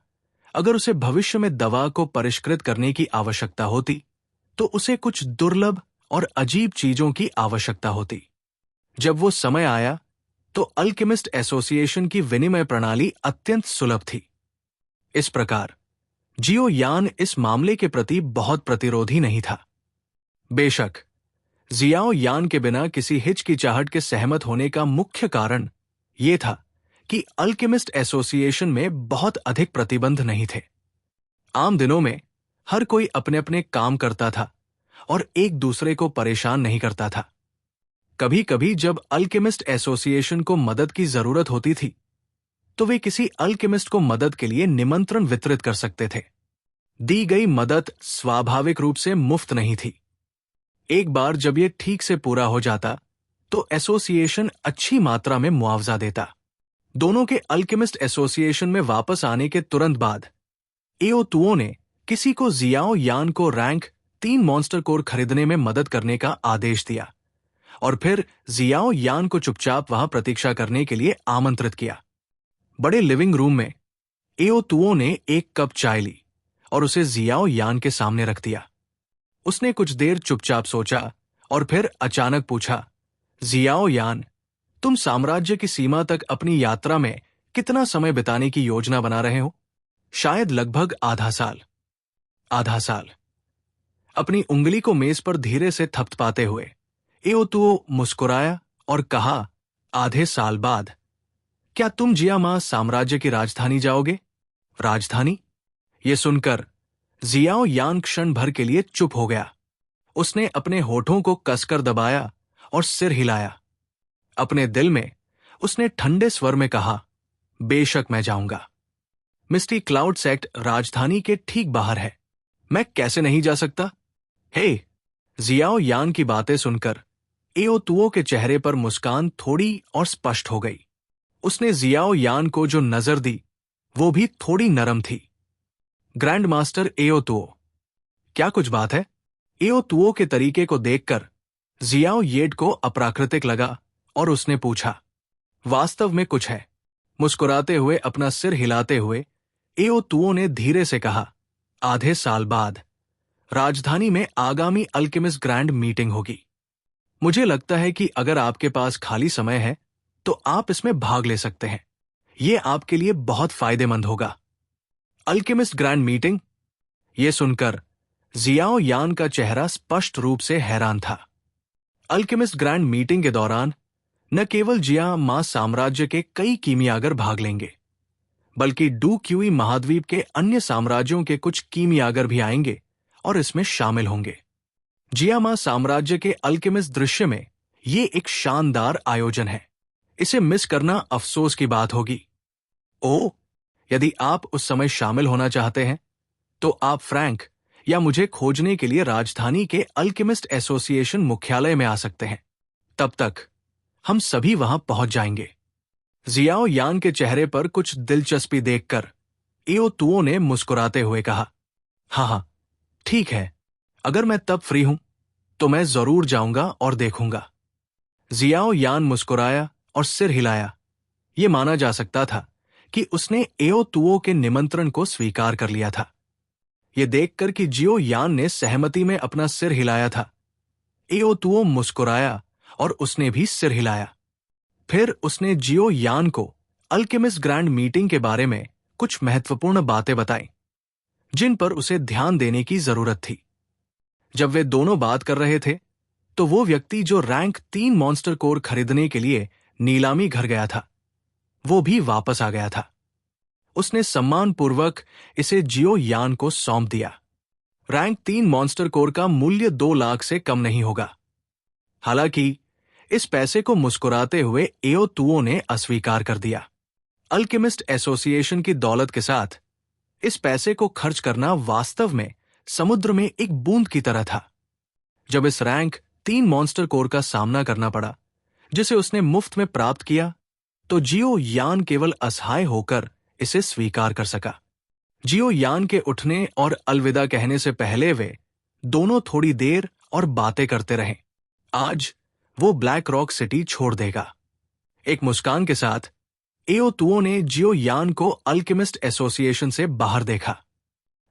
अगर उसे भविष्य में दवा को परिष्कृत करने की आवश्यकता होती तो उसे कुछ दुर्लभ और अजीब चीजों की आवश्यकता होती। जब वो समय आया तो अल्केमिस्ट एसोसिएशन की विनिमय प्रणाली अत्यंत सुलभ थी। इस प्रकार जियो यान इस मामले के प्रति बहुत प्रतिरोधी नहीं था। बेशक जियाओ यान के बिना किसी हिचकिचाहट के सहमत होने का मुख्य कारण यह था कि अल्केमिस्ट एसोसिएशन में बहुत अधिक प्रतिबंध नहीं थे। आम दिनों में हर कोई अपने अपने काम करता था और एक दूसरे को परेशान नहीं करता था। कभी कभी जब अल्केमिस्ट एसोसिएशन को मदद की जरूरत होती थी तो वे किसी अल्केमिस्ट को मदद के लिए निमंत्रण वितरित कर सकते थे। दी गई मदद स्वाभाविक रूप से मुफ्त नहीं थी। एक बार जब यह ठीक से पूरा हो जाता तो एसोसिएशन अच्छी मात्रा में मुआवजा देता। दोनों के अल्केमिस्ट एसोसिएशन में वापस आने के तुरंत बाद एओतुओ ने किसी को जियाओ यान को रैंक 3 मॉन्स्टर कोर खरीदने में मदद करने का आदेश दिया और फिर जियाओ यान को चुपचाप वहां प्रतीक्षा करने के लिए आमंत्रित किया। बड़े लिविंग रूम में एओतुओ ने एक कप चाय ली और उसे जियाओ यान के सामने रख दिया। उसने कुछ देर चुपचाप सोचा और फिर अचानक पूछा, जियाओ यान, तुम साम्राज्य की सीमा तक अपनी यात्रा में कितना समय बिताने की योजना बना रहे हो? शायद लगभग आधा साल। आधा साल। अपनी उंगली को मेज पर धीरे से थपथपाते हुए एओतुओ मुस्कुराया और कहा, आधे साल बाद क्या तुम जियामा साम्राज्य की राजधानी जाओगे? राजधानी? ये सुनकर जियाओ यान क्षण भर के लिए चुप हो गया। उसने अपने होठों को कसकर दबाया और सिर हिलाया। अपने दिल में उसने ठंडे स्वर में कहा, बेशक मैं जाऊंगा। मिस्टी क्लाउड सेक्ट राजधानी के ठीक बाहर है। मैं कैसे नहीं जा सकता? हे! जियाओ यान की बातें सुनकर एओतुओ के चेहरे पर मुस्कान थोड़ी और स्पष्ट हो गई। उसने जियाओ यान को जो नजर दी वो भी थोड़ी नरम थी। ग्रैंड मास्टर एओतुओ, क्या कुछ बात है? एओतुओ के तरीके को देखकर जियाओ येड को अप्राकृतिक लगा और उसने पूछा, वास्तव में कुछ है। मुस्कुराते हुए अपना सिर हिलाते हुए एओतुओ ने धीरे से कहा, आधे साल बाद राजधानी में आगामी अल्केमिस्ट ग्रैंड मीटिंग होगी। मुझे लगता है कि अगर आपके पास खाली समय है तो आप इसमें भाग ले सकते हैं। यह आपके लिए बहुत फायदेमंद होगा। Alchemist grand meeting? यह सुनकर जियाओ यान का चेहरा स्पष्ट रूप से हैरान था। अल्केमिस्ट ग्रैंड मीटिंग के दौरान न केवल जियामा साम्राज्य के कई कीमियागर भाग लेंगे, बल्कि डू क्यूई महाद्वीप के अन्य साम्राज्यों के कुछ कीमियागर भी आएंगे और इसमें शामिल होंगे। जियामा साम्राज्य के अल्केमिस्ट दृश्य में यह एक शानदार आयोजन है। इसे मिस करना अफसोस की बात होगी। ओह, यदि आप उस समय शामिल होना चाहते हैं तो आप फ्रैंक या मुझे खोजने के लिए राजधानी के अल्केमिस्ट एसोसिएशन मुख्यालय में आ सकते हैं। तब तक हम सभी वहां पहुंच जाएंगे। जियाओ यान के चेहरे पर कुछ दिलचस्पी देखकर एओतुओ ने मुस्कुराते हुए कहा, हाँ, ठीक है, अगर मैं तब फ्री हूं तो मैं जरूर जाऊंगा और देखूंगा। जियाओ यान मुस्कुराया और सिर हिलाया। यह माना जा सकता था कि उसने एओतुओ के निमंत्रण को स्वीकार कर लिया था। यह देखकर कि जियो यान ने सहमति में अपना सिर हिलाया था, एओतुओ मुस्कुराया और उसने भी सिर हिलाया। फिर उसने जियो यान को अल्केमिस्ट ग्रैंड मीटिंग के बारे में कुछ महत्वपूर्ण बातें बताई जिन पर उसे ध्यान देने की जरूरत थी। जब वे दोनों बात कर रहे थे तो वो व्यक्ति जो रैंक 3 मॉन्स्टर कोर खरीदने के लिए नीलामी घर गया था वो भी वापस आ गया था। उसने सम्मानपूर्वक इसे जियो यान को सौंप दिया। रैंक 3 मॉन्स्टर कोर का मूल्य 2 लाख से कम नहीं होगा। हालांकि इस पैसे को मुस्कुराते हुए एओतुओ ने अस्वीकार कर दिया। अल्केमिस्ट एसोसिएशन की दौलत के साथ इस पैसे को खर्च करना वास्तव में समुद्र में एक बूंद की तरह था। जब इस रैंक 3 मॉन्स्टर कोर का सामना करना पड़ा जिसे उसने मुफ्त में प्राप्त किया तो जियो यान केवल असहाय होकर इसे स्वीकार कर सका। जियो यान के उठने और अलविदा कहने से पहले वे दोनों थोड़ी देर और बातें करते रहे। आज वो ब्लैक रॉक सिटी छोड़ देगा। एक मुस्कान के साथ एओतुओ ने जियो यान को अल्केमिस्ट एसोसिएशन से बाहर देखा।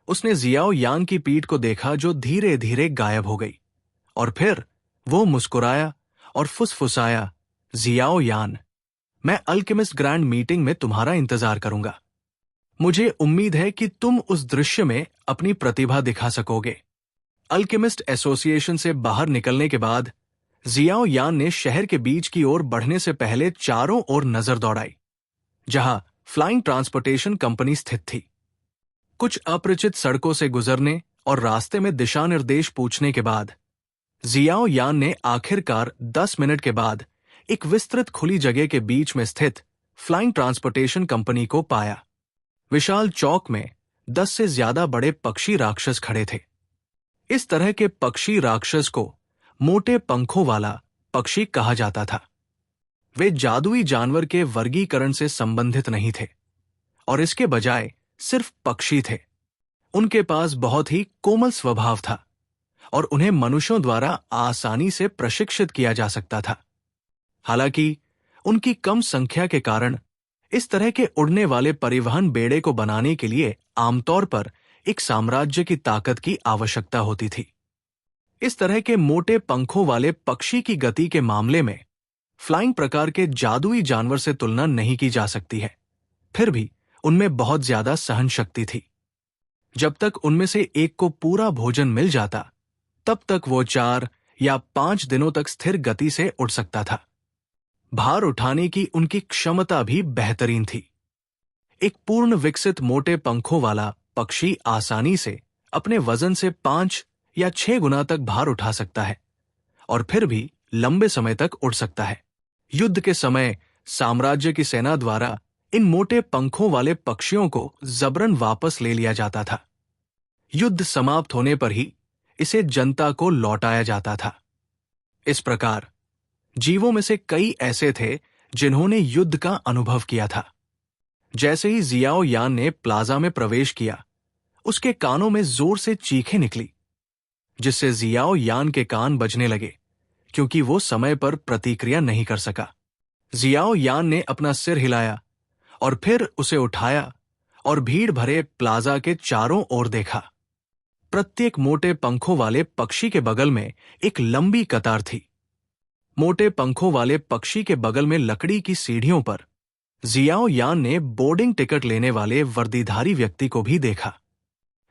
उसने जियाओ यान की पीठ को देखा जो धीरे धीरे गायब हो गई और फिर वो मुस्कुराया और फुसफुसाया, जियाओ यान, मैं अल्केमिस्ट ग्रैंड मीटिंग में तुम्हारा इंतजार करूंगा। मुझे उम्मीद है कि तुम उस दृश्य में अपनी प्रतिभा दिखा सकोगे। अल्केमिस्ट एसोसिएशन से बाहर निकलने के बाद जियाओ यान ने शहर के बीच की ओर बढ़ने से पहले चारों ओर नजर दौड़ाई जहां फ्लाइंग ट्रांसपोर्टेशन कंपनी स्थित थी। कुछ अपरिचित सड़कों से गुजरने और रास्ते में दिशा निर्देश पूछने के बाद जियाओ यान ने आखिरकार 10 मिनट के बाद एक विस्तृत खुली जगह के बीच में स्थित फ्लाइंग ट्रांसपोर्टेशन कंपनी को पाया। विशाल चौक में 10 से ज्यादा बड़े पक्षी राक्षस खड़े थे। इस तरह के पक्षी राक्षस को मोटे पंखों वाला पक्षी कहा जाता था। वे जादुई जानवर के वर्गीकरण से संबंधित नहीं थे और इसके बजाय सिर्फ पक्षी थे। उनके पास बहुत ही कोमल स्वभाव था और उन्हें मनुष्यों द्वारा आसानी से प्रशिक्षित किया जा सकता था। हालांकि उनकी कम संख्या के कारण इस तरह के उड़ने वाले परिवहन बेड़े को बनाने के लिए आमतौर पर एक साम्राज्य की ताकत की आवश्यकता होती थी। इस तरह के मोटे पंखों वाले पक्षी की गति के मामले में फ्लाइंग प्रकार के जादुई जानवर से तुलना नहीं की जा सकती है। फिर भी उनमें बहुत ज्यादा सहन शक्ति थी। जब तक उनमें से एक को पूरा भोजन मिल जाता, तब तक वो 4 या 5 दिनों तक स्थिर गति से उड़ सकता था। भार उठाने की उनकी क्षमता भी बेहतरीन थी। एक पूर्ण विकसित मोटे पंखों वाला पक्षी आसानी से अपने वजन से 5 या 6 गुना तक भार उठा सकता है और फिर भी लंबे समय तक उड़ सकता है। युद्ध के समय साम्राज्य की सेना द्वारा इन मोटे पंखों वाले पक्षियों को जबरन वापस ले लिया जाता था। युद्ध समाप्त होने पर ही इसे जनता को लौटाया जाता था। इस प्रकार जीवों में से कई ऐसे थे जिन्होंने युद्ध का अनुभव किया था। जैसे ही जियाओ यान ने प्लाजा में प्रवेश किया, उसके कानों में जोर से चीखें निकली, जिससे जियाओ यान के कान बजने लगे क्योंकि वो समय पर प्रतिक्रिया नहीं कर सका। जियाओ यान ने अपना सिर हिलाया और फिर उसे उठाया और भीड़ भरे प्लाजा के चारों ओर देखा। प्रत्येक मोटे पंखों वाले पक्षी के बगल में एक लंबी कतार थी। मोटे पंखों वाले पक्षी के बगल में लकड़ी की सीढ़ियों पर जियाओ यान ने बोर्डिंग टिकट लेने वाले वर्दीधारी व्यक्ति को भी देखा।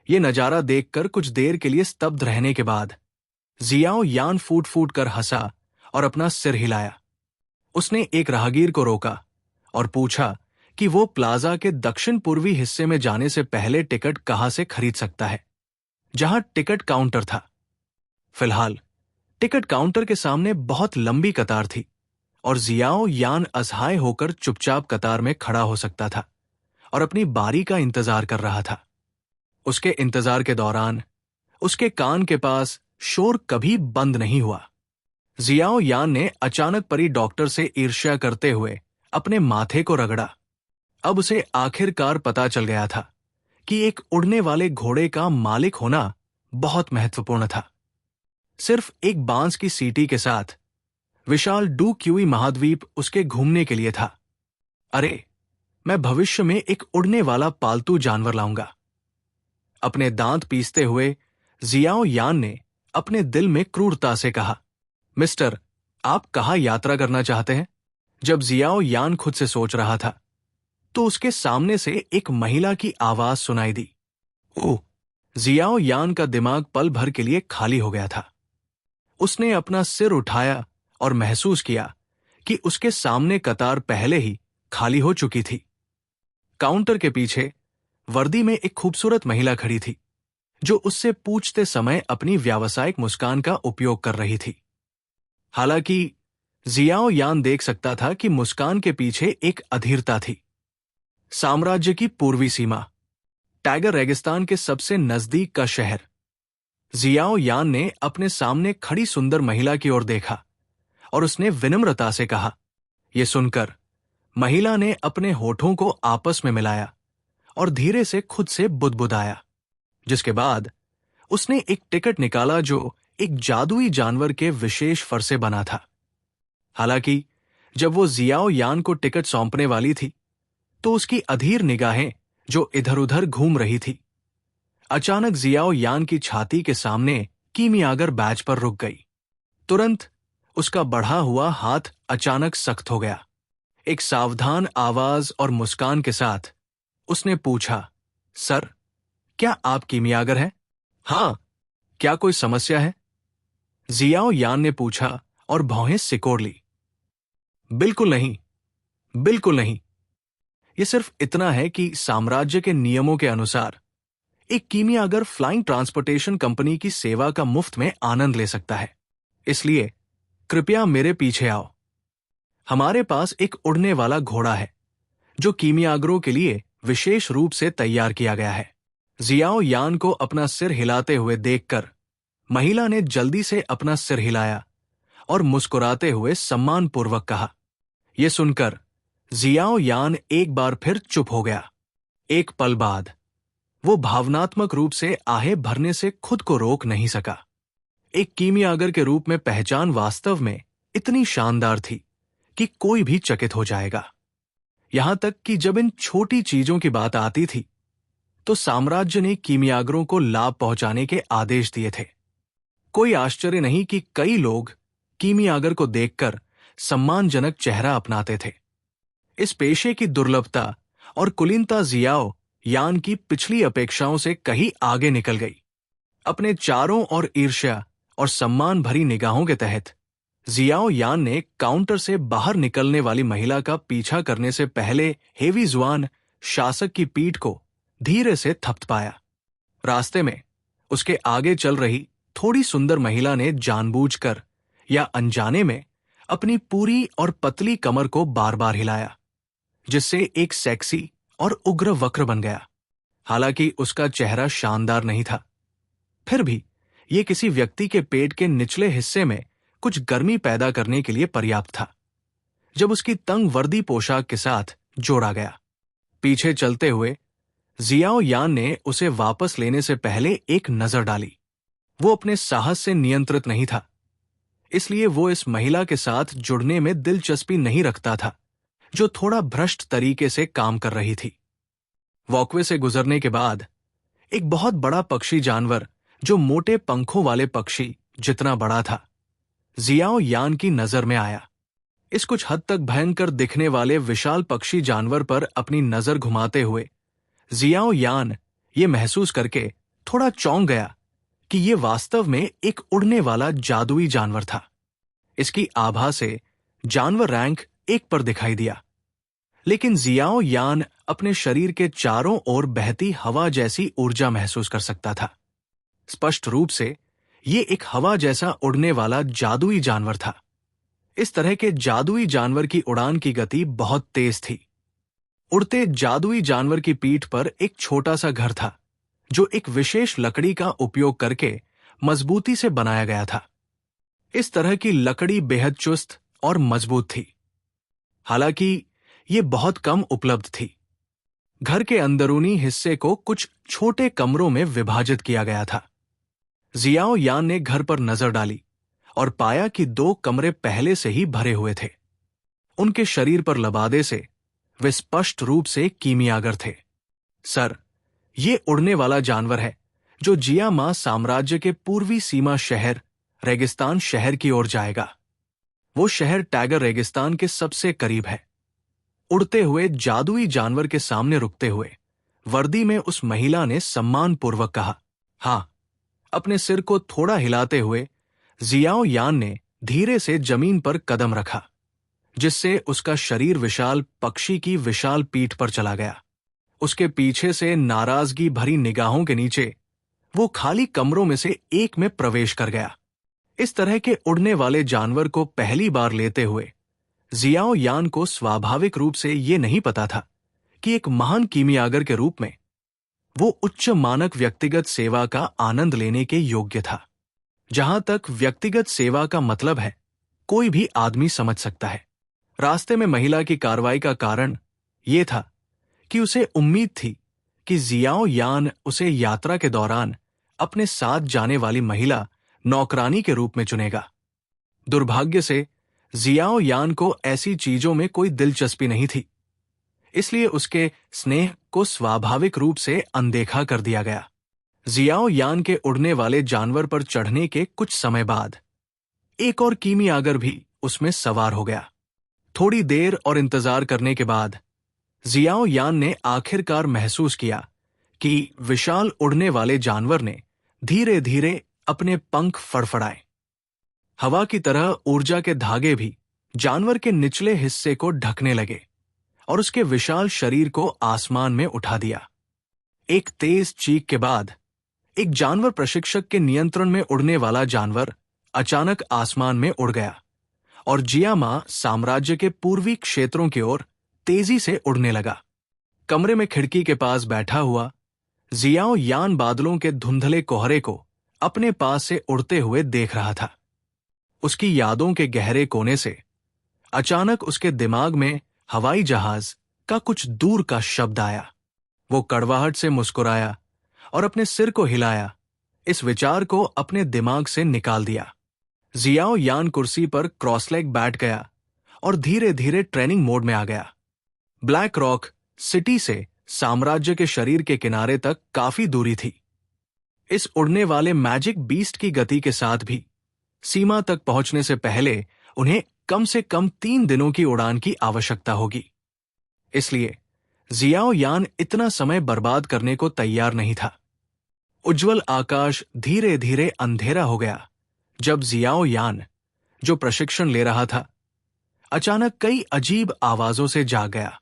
ये नजारा देखकर कुछ देर के लिए स्तब्ध रहने के बाद जियाओ यान फूट फूट कर हंसा और अपना सिर हिलाया। उसने एक राहगीर को रोका और पूछा कि वो प्लाजा के दक्षिण पूर्वी हिस्से में जाने से पहले टिकट कहां से खरीद सकता है, जहां टिकट काउंटर था। फिलहाल टिकट काउंटर के सामने बहुत लंबी कतार थी और जियाओ यान असहाय होकर चुपचाप कतार में खड़ा हो सकता था और अपनी बारी का इंतजार कर रहा था। उसके इंतजार के दौरान उसके कान के पास शोर कभी बंद नहीं हुआ। जियाओ यान ने अचानक परी डॉक्टर से ईर्ष्या करते हुए अपने माथे को रगड़ा। अब उसे आखिरकार पता चल गया था कि एक उड़ने वाले घोड़े का मालिक होना बहुत महत्वपूर्ण था। सिर्फ एक बांस की सीटी के साथ विशाल डू क्यूई महाद्वीप उसके घूमने के लिए था। अरे, मैं भविष्य में एक उड़ने वाला पालतू जानवर लाऊंगा। अपने दांत पीसते हुए जियाओ यान ने अपने दिल में क्रूरता से कहा, मिस्टर, आप कहाँ यात्रा करना चाहते हैं? जब जियाओ यान खुद से सोच रहा था तो उसके सामने से एक महिला की आवाज सुनाई दी। ओह! जियाओ यान का दिमाग पल भर के लिए खाली हो गया था। उसने अपना सिर उठाया और महसूस किया कि उसके सामने कतार पहले ही खाली हो चुकी थी। काउंटर के पीछे वर्दी में एक खूबसूरत महिला खड़ी थी, जो उससे पूछते समय अपनी व्यावसायिक मुस्कान का उपयोग कर रही थी। हालांकि जियाओ यान देख सकता था कि मुस्कान के पीछे एक अधीरता थी। साम्राज्य की पूर्वी सीमा, टाइगर रेगिस्तान के सबसे नजदीक का शहर। जियाओ यान ने अपने सामने खड़ी सुंदर महिला की ओर देखा और उसने विनम्रता से कहा। यह सुनकर महिला ने अपने होठों को आपस में मिलाया और धीरे से खुद से बुदबुदाया, जिसके बाद उसने एक टिकट निकाला जो एक जादुई जानवर के विशेष फर से बना था। हालांकि जब वो जियाओ यान को टिकट सौंपने वाली थी तो उसकी अधीर निगाहें जो इधर उधर घूम रही थी, अचानक जियाओ यान की छाती के सामने कीमियागर बैज पर रुक गई। तुरंत उसका बढ़ा हुआ हाथ अचानक सख्त हो गया। एक सावधान आवाज और मुस्कान के साथ उसने पूछा, सर, क्या आप कीमियागर हैं? हां, क्या कोई समस्या है? जियाओ यान ने पूछा और भौहें सिकोड़ ली। बिल्कुल नहीं, बिल्कुल नहीं। यह सिर्फ इतना है कि साम्राज्य के नियमों के अनुसार एक कीमियागर फ्लाइंग ट्रांसपोर्टेशन कंपनी की सेवा का मुफ्त में आनंद ले सकता है। इसलिए कृपया मेरे पीछे आओ। हमारे पास एक उड़ने वाला घोड़ा है जो कीमियागरों के लिए विशेष रूप से तैयार किया गया है। जियाओ यान को अपना सिर हिलाते हुए देखकर महिला ने जल्दी से अपना सिर हिलाया और मुस्कुराते हुए सम्मानपूर्वक कहा। यह सुनकर जियाओ यान एक बार फिर चुप हो गया। एक पल बाद वो भावनात्मक रूप से आहें भरने से खुद को रोक नहीं सका। एक कीमियागर के रूप में पहचान वास्तव में इतनी शानदार थी कि कोई भी चकित हो जाएगा। यहां तक कि जब इन छोटी चीजों की बात आती थी तो साम्राज्य ने कीमियागरों को लाभ पहुंचाने के आदेश दिए थे। कोई आश्चर्य नहीं कि कई लोग कीमियागर को देखकर सम्मानजनक चेहरा अपनाते थे। इस पेशे की दुर्लभता और कुलीनता जियाओ यान की पिछली अपेक्षाओं से कहीं आगे निकल गई। अपने चारों ओर ईर्ष्या और सम्मान भरी निगाहों के तहत जियाओ यान ने काउंटर से बाहर निकलने वाली महिला का पीछा करने से पहले हेवी जुआन शासक की पीठ को धीरे से थपथपाया। रास्ते में उसके आगे चल रही थोड़ी सुंदर महिला ने जानबूझकर या अनजाने में अपनी पूरी और पतली कमर को बार बार हिलाया, जिससे एक सेक्सी और उग्र वक्र बन गया। हालांकि उसका चेहरा शानदार नहीं था, फिर भी यह किसी व्यक्ति के पेट के निचले हिस्से में कुछ गर्मी पैदा करने के लिए पर्याप्त था, जब उसकी तंग वर्दी पोशाक के साथ जोड़ा गया। पीछे चलते हुए जियाओ यान ने उसे वापस लेने से पहले एक नजर डाली। वो अपने साहस से नियंत्रित नहीं था, इसलिए वो इस महिला के साथ जुड़ने में दिलचस्पी नहीं रखता था, जो थोड़ा भ्रष्ट तरीके से काम कर रही थी। वॉकवे से गुजरने के बाद एक बहुत बड़ा पक्षी जानवर, जो मोटे पंखों वाले पक्षी जितना बड़ा था, जियाओ यान की नजर में आया। इस कुछ हद तक भयंकर दिखने वाले विशाल पक्षी जानवर पर अपनी नजर घुमाते हुए जियाओ यान ये महसूस करके थोड़ा चौंक गया कि ये वास्तव में एक उड़ने वाला जादुई जानवर था। इसकी आभा से जानवर रैंक 1 पर दिखाई दिया, लेकिन जियाओ यान अपने शरीर के चारों ओर बहती हवा जैसी ऊर्जा महसूस कर सकता था। स्पष्ट रूप से ये एक हवा जैसा उड़ने वाला जादुई जानवर था। इस तरह के जादुई जानवर की उड़ान की गति बहुत तेज थी। उड़ते जादुई जानवर की पीठ पर एक छोटा सा घर था, जो एक विशेष लकड़ी का उपयोग करके मजबूती से बनाया गया था। इस तरह की लकड़ी बेहद चुस्त और मजबूत थी, हालांकि ये बहुत कम उपलब्ध थी। घर के अंदरूनी हिस्से को कुछ छोटे कमरों में विभाजित किया गया था। जियाओ यान ने घर पर नजर डाली और पाया कि 2 कमरे पहले से ही भरे हुए थे। उनके शरीर पर लबादे से वे स्पष्ट रूप से कीमियागर थे। सर, ये उड़ने वाला जानवर है जो जियामा साम्राज्य के पूर्वी सीमा शहर रेगिस्तान शहर की ओर जाएगा। वो शहर टैगर रेगिस्तान के सबसे करीब है। उड़ते हुए जादुई जानवर के सामने रुकते हुए वर्दी में उस महिला ने सम्मानपूर्वक कहा। हाँ, अपने सिर को थोड़ा हिलाते हुए जियाओ यान ने धीरे से जमीन पर कदम रखा, जिससे उसका शरीर विशाल पक्षी की विशाल पीठ पर चला गया। उसके पीछे से नाराजगी भरी निगाहों के नीचे वो खाली कमरों में से एक में प्रवेश कर गया। इस तरह के उड़ने वाले जानवर को पहली बार लेते हुए जियाओ यान को स्वाभाविक रूप से ये नहीं पता था कि एक महान कीमियागर के रूप में वो उच्च मानक व्यक्तिगत सेवा का आनंद लेने के योग्य था। जहां तक व्यक्तिगत सेवा का मतलब है, कोई भी आदमी समझ सकता है। रास्ते में महिला की कार्रवाई का कारण यह था कि उसे उम्मीद थी कि जियाओ यान उसे यात्रा के दौरान अपने साथ जाने वाली महिला नौकरानी के रूप में चुनेगा। दुर्भाग्य से जियाओ यान को ऐसी चीजों में कोई दिलचस्पी नहीं थी, इसलिए उसके स्नेह को स्वाभाविक रूप से अनदेखा कर दिया गया। जियाओ यान के उड़ने वाले जानवर पर चढ़ने के कुछ समय बाद एक और कीमियागर भी उसमें सवार हो गया। थोड़ी देर और इंतजार करने के बाद जियाओ यान ने आखिरकार महसूस किया कि विशाल उड़ने वाले जानवर ने धीरे धीरे अपने पंख फड़फड़ाए। हवा की तरह ऊर्जा के धागे भी जानवर के निचले हिस्से को ढकने लगे और उसके विशाल शरीर को आसमान में उठा दिया। एक तेज चीख के बाद एक जानवर प्रशिक्षक के नियंत्रण में उड़ने वाला जानवर अचानक आसमान में उड़ गया और जियामा साम्राज्य के पूर्वी क्षेत्रों की ओर तेजी से उड़ने लगा। कमरे में खिड़की के पास बैठा हुआ जियाओ यान बादलों के धुंधले कोहरे को अपने पास से उड़ते हुए देख रहा था। उसकी यादों के गहरे कोने से अचानक उसके दिमाग में हवाई जहाज का कुछ दूर का शब्द आया। वो कड़वाहट से मुस्कुराया और अपने सिर को हिलाया, इस विचार को अपने दिमाग से निकाल दिया। जियाओ यान कुर्सी पर क्रॉसलेग बैठ गया और धीरे धीरे ट्रेनिंग मोड में आ गया। ब्लैक रॉक सिटी से साम्राज्य के शरीर के किनारे तक काफी दूरी थी। इस उड़ने वाले मैजिक बीस्ट की गति के साथ भी सीमा तक पहुंचने से पहले उन्हें कम से कम 3 दिनों की उड़ान की आवश्यकता होगी। इसलिए जियाओ यान इतना समय बर्बाद करने को तैयार नहीं था। उज्जवल आकाश धीरे धीरे अंधेरा हो गया जब जियाओ यान, जो प्रशिक्षण ले रहा था, अचानक कई अजीब आवाजों से जाग गया।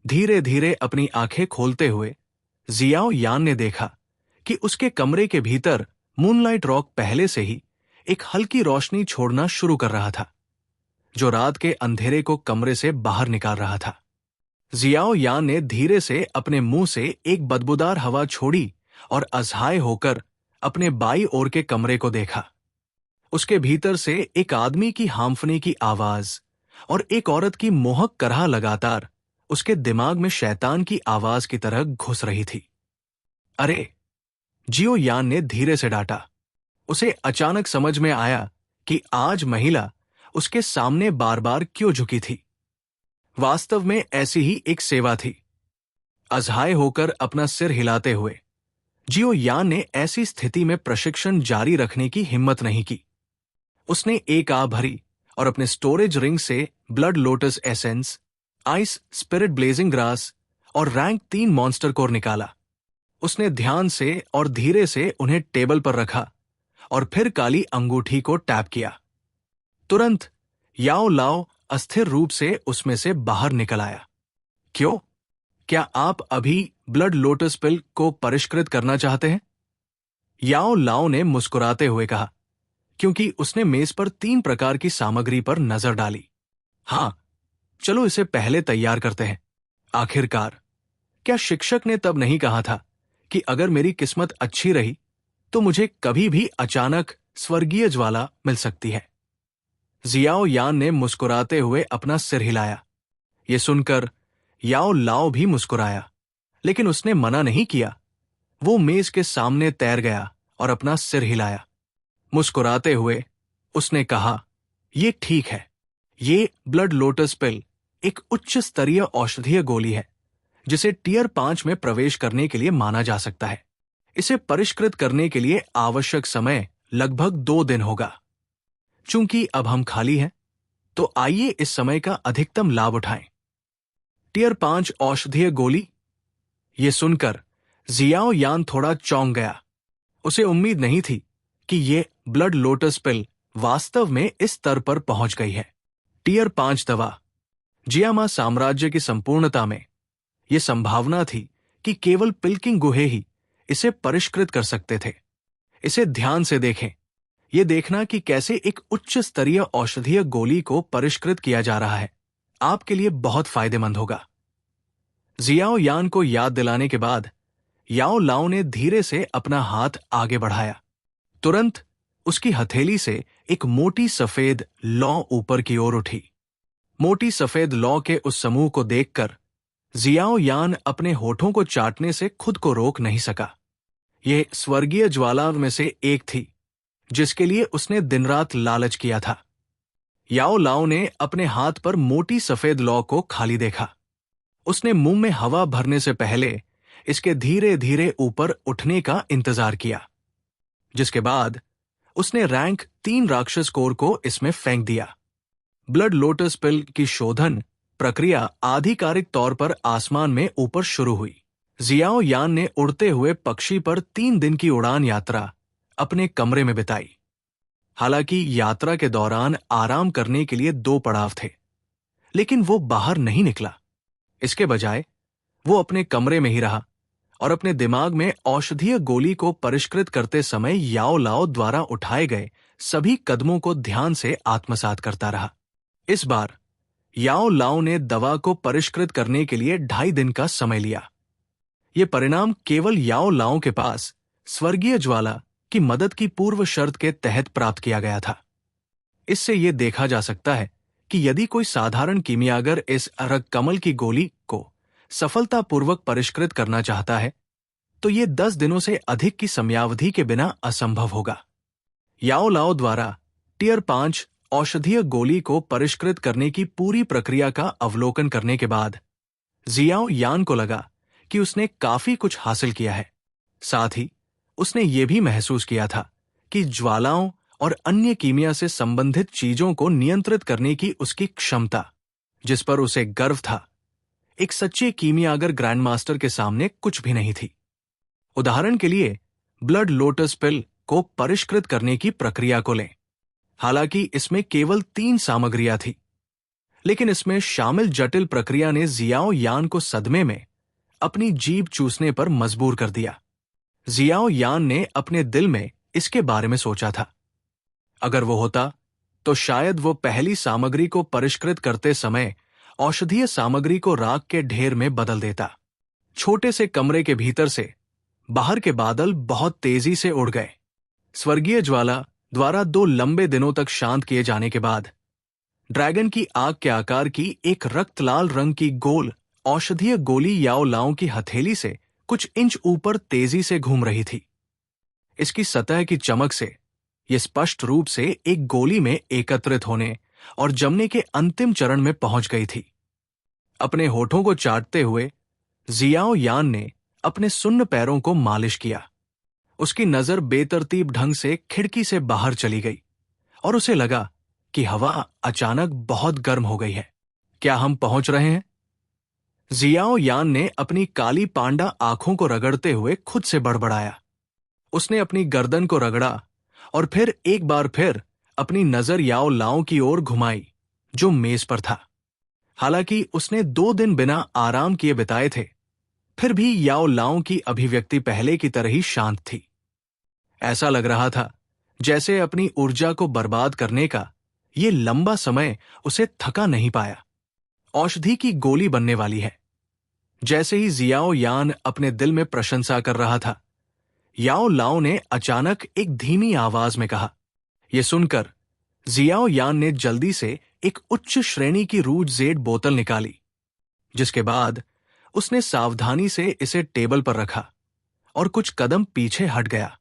धीरे धीरे अपनी आंखें खोलते हुए जियाओ यान ने देखा कि उसके कमरे के भीतर मूनलाइट रॉक पहले से ही एक हल्की रोशनी छोड़ना शुरू कर रहा था, जो रात के अंधेरे को कमरे से बाहर निकाल रहा था। जियाओ यान ने धीरे से अपने मुंह से एक बदबूदार हवा छोड़ी और असहाय होकर अपने बाईं ओर के कमरे को देखा। उसके भीतर से एक आदमी की हांफने की आवाज और एक औरत की मोहक कराह लगातार उसके दिमाग में शैतान की आवाज की तरह घुस रही थी। अरे! जियो यान ने धीरे से डांटा। उसे अचानक समझ में आया कि आज महिला उसके सामने बार बार क्यों झुकी थी। वास्तव में ऐसी ही एक सेवा थी। असहाय होकर अपना सिर हिलाते हुए जियो यान ने ऐसी स्थिति में प्रशिक्षण जारी रखने की हिम्मत नहीं की। उसने एक आह भरी और अपने स्टोरेज रिंग से blood lotus essence, ice spirit blazing grass और रैंक 3 मॉन्स्टर कोर निकाला। उसने ध्यान से और धीरे से उन्हें टेबल पर रखा और फिर काली अंगूठी को टैप किया। तुरंत याओ लाओ अस्थिर रूप से उसमें से बाहर निकल आया। क्यों? क्या आप अभी ब्लड लोटस पिल को परिष्कृत करना चाहते हैं? याओ लाओ ने मुस्कुराते हुए कहा, क्योंकि उसने मेज पर 3 प्रकार की सामग्री पर नजर डाली। हाँ, चलो इसे पहले तैयार करते हैं। आखिरकार, क्या शिक्षक ने तब नहीं कहा था कि अगर मेरी किस्मत अच्छी रही तो मुझे कभी भी अचानक स्वर्गीय ज्वाला मिल सकती है? जियाओ यान ने मुस्कुराते हुए अपना सिर हिलाया। यह सुनकर याओ लाओ भी मुस्कुराया, लेकिन उसने मना नहीं किया। वो मेज के सामने तैर गया और अपना सिर हिलाया। मुस्कुराते हुए उसने कहा, यह ठीक है। ये ब्लड लोटस पिल एक उच्च स्तरीय औषधीय गोली है जिसे टियर 5 में प्रवेश करने के लिए माना जा सकता है। इसे परिष्कृत करने के लिए आवश्यक समय लगभग 2 दिन होगा। चूंकि अब हम खाली हैं, तो आइए इस समय का अधिकतम लाभ उठाएं। टियर 5 औषधीय गोली? यह सुनकर जियाओ यान थोड़ा चौंक गया। उसे उम्मीद नहीं थी कि यह ब्लड लोटस पिल वास्तव में इस स्तर पर पहुंच गई है। टियर 5 दवा। जियामा साम्राज्य की संपूर्णता में यह संभावना थी कि केवल पिल्किंग गुहे ही इसे परिष्कृत कर सकते थे। इसे ध्यान से देखें। यह देखना कि कैसे एक उच्च स्तरीय औषधीय गोली को परिष्कृत किया जा रहा है आपके लिए बहुत फायदेमंद होगा। जियाओ यान को याद दिलाने के बाद याओ लाओ ने धीरे से अपना हाथ आगे बढ़ाया। तुरंत उसकी हथेली से एक मोटी सफेद लौ ऊपर की ओर उठी। मोटी सफेद लौ के उस समूह को देखकर जियाओ यान अपने होठों को चाटने से खुद को रोक नहीं सका। यह स्वर्गीय ज्वाला में से एक थी जिसके लिए उसने दिन रात लालच किया था। याओ लाओ ने अपने हाथ पर मोटी सफेद लौ को खाली देखा। उसने मुंह में हवा भरने से पहले इसके धीरे धीरे ऊपर उठने का इंतजार किया, जिसके बाद उसने रैंक 3 राक्षस कोर को इसमें फेंक दिया। ब्लड लोटस पिल की शोधन प्रक्रिया आधिकारिक तौर पर आसमान में ऊपर शुरू हुई। जियाओ यान ने उड़ते हुए पक्षी पर 3 दिन की उड़ान यात्रा अपने कमरे में बिताई। हालांकि यात्रा के दौरान आराम करने के लिए 2 पड़ाव थे, लेकिन वो बाहर नहीं निकला। इसके बजाय वो अपने कमरे में ही रहा और अपने दिमाग में औषधीय गोली को परिष्कृत करते समय याओ लाओ द्वारा उठाए गए सभी कदमों को ध्यान से आत्मसात करता रहा। इस बार याओ लाओ ने दवा को परिष्कृत करने के लिए 2.5 दिन का समय लिया। ये परिणाम केवल याओ लाओ के पास स्वर्गीय ज्वाला की मदद की पूर्व शर्त के तहत प्राप्त किया गया था। इससे यह देखा जा सकता है कि यदि कोई साधारण कीमियागर इस अरग कमल की गोली को सफलतापूर्वक परिष्कृत करना चाहता है तो ये 10 दिनों से अधिक की समयावधि के बिना असंभव होगा। याओ लाओ द्वारा टियर 5 औषधीय गोली को परिष्कृत करने की पूरी प्रक्रिया का अवलोकन करने के बाद जियाओ यान को लगा कि उसने काफी कुछ हासिल किया है। साथ ही उसने ये भी महसूस किया था कि ज्वालाओं और अन्य कीमिया से संबंधित चीजों को नियंत्रित करने की उसकी क्षमता, जिस पर उसे गर्व था, एक सच्चे कीमियागर ग्रैंडमास्टर के सामने कुछ भी नहीं थी। उदाहरण के लिए ब्लड लोटस पिल को परिष्कृत करने की प्रक्रिया को लें। हालांकि इसमें केवल 3 सामग्रियां थी, लेकिन इसमें शामिल जटिल प्रक्रिया ने जियाओ यान को सदमे में अपनी जीभ चूसने पर मजबूर कर दिया। जियाओ यान ने अपने दिल में इसके बारे में सोचा था। अगर वो होता तो शायद वो पहली सामग्री को परिष्कृत करते समय औषधीय सामग्री को राख के ढेर में बदल देता। छोटे से कमरे के भीतर से बाहर के बादल बहुत तेजी से उड़ गए। स्वर्गीय ज्वाला द्वारा 2 लंबे दिनों तक शांत किए जाने के बाद ड्रैगन की आग के आकार की एक रक्त लाल रंग की गोल औषधीय गोली याओ लाओ की हथेली से कुछ इंच ऊपर तेजी से घूम रही थी। इसकी सतह की चमक से यह स्पष्ट रूप से एक गोली में एकत्रित होने और जमने के अंतिम चरण में पहुंच गई थी। अपने होठों को चाटते हुए जियाओ यान ने अपने सुन्न पैरों को मालिश किया। उसकी नजर बेतरतीब ढंग से खिड़की से बाहर चली गई और उसे लगा कि हवा अचानक बहुत गर्म हो गई है। क्या हम पहुंच रहे हैं? जियाओ यान ने अपनी काली पांडा आंखों को रगड़ते हुए खुद से बड़बड़ाया। उसने अपनी गर्दन को रगड़ा और फिर एक बार फिर अपनी नजर याओ लाओ की ओर घुमाई जो मेज पर था। हालांकि उसने 2 दिन बिना आराम किए बिताए थे, फिर भी याओ लाओ की अभिव्यक्ति पहले की तरह ही शांत थी। ऐसा लग रहा था जैसे अपनी ऊर्जा को बर्बाद करने का ये लंबा समय उसे थका नहीं पाया। औषधि की गोली बनने वाली है। जैसे ही जियाओ यान अपने दिल में प्रशंसा कर रहा था, याओ लाओ ने अचानक एक धीमी आवाज में कहा। यह सुनकर जियाओ यान ने जल्दी से एक उच्च श्रेणी की रूज जेड बोतल निकाली, जिसके बाद उसने सावधानी से इसे टेबल पर रखा और कुछ कदम पीछे हट गया।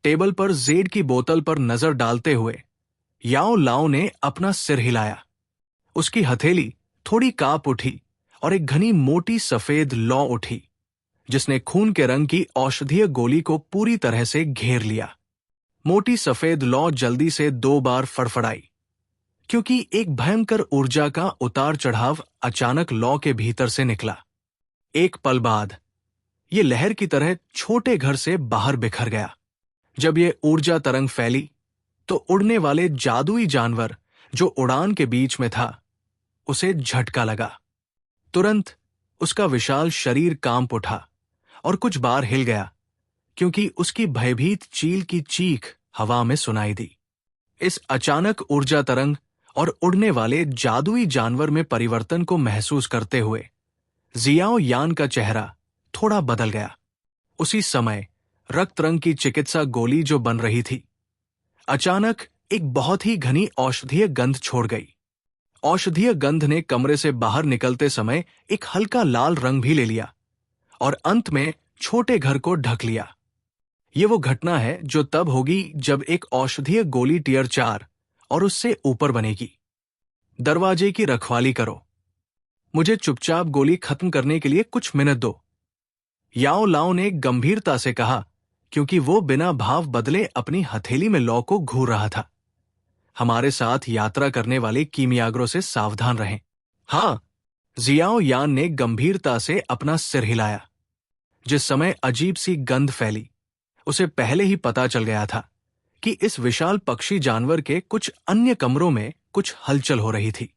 टेबल पर जेड की बोतल पर नजर डालते हुए याओ लाओ ने अपना सिर हिलाया। उसकी हथेली थोड़ी कांप उठी और एक घनी मोटी सफेद लौ उठी, जिसने खून के रंग की औषधीय गोली को पूरी तरह से घेर लिया। मोटी सफेद लौ जल्दी से 2 बार फड़फड़ाई, क्योंकि एक भयंकर ऊर्जा का उतार चढ़ाव अचानक लौ के भीतर से निकला। एक पल बाद ये लहर की तरह छोटे घर से बाहर बिखर गया। जब ये ऊर्जा तरंग फैली तो उड़ने वाले जादुई जानवर जो उड़ान के बीच में था उसे झटका लगा। तुरंत उसका विशाल शरीर कांप उठा और कुछ बार हिल गया, क्योंकि उसकी भयभीत चील की चीख हवा में सुनाई दी। इस अचानक ऊर्जा तरंग और उड़ने वाले जादुई जानवर में परिवर्तन को महसूस करते हुए जियाओ यान का चेहरा थोड़ा बदल गया। उसी समय रक्त रंग की चिकित्सा गोली जो बन रही थी, अचानक एक बहुत ही घनी औषधीय गंध छोड़ गई। औषधीय गंध ने कमरे से बाहर निकलते समय एक हल्का लाल रंग भी ले लिया और अंत में छोटे घर को ढक लिया। ये वो घटना है जो तब होगी जब एक औषधीय गोली टियर 4 और उससे ऊपर बनेगी। दरवाजे की रखवाली करो। मुझे चुपचाप गोली खत्म करने के लिए कुछ मिनट दो, याओ लाओ ने गंभीरता से कहा, क्योंकि वो बिना भाव बदले अपनी हथेली में लौ को घूर रहा था। हमारे साथ यात्रा करने वाले कीमियागरों से सावधान रहें। हाँ, जियाओ यान ने गंभीरता से अपना सिर हिलाया। जिस समय अजीब सी गंध फैली, उसे पहले ही पता चल गया था कि इस विशाल पक्षी जानवर के कुछ अन्य कमरों में कुछ हलचल हो रही थी।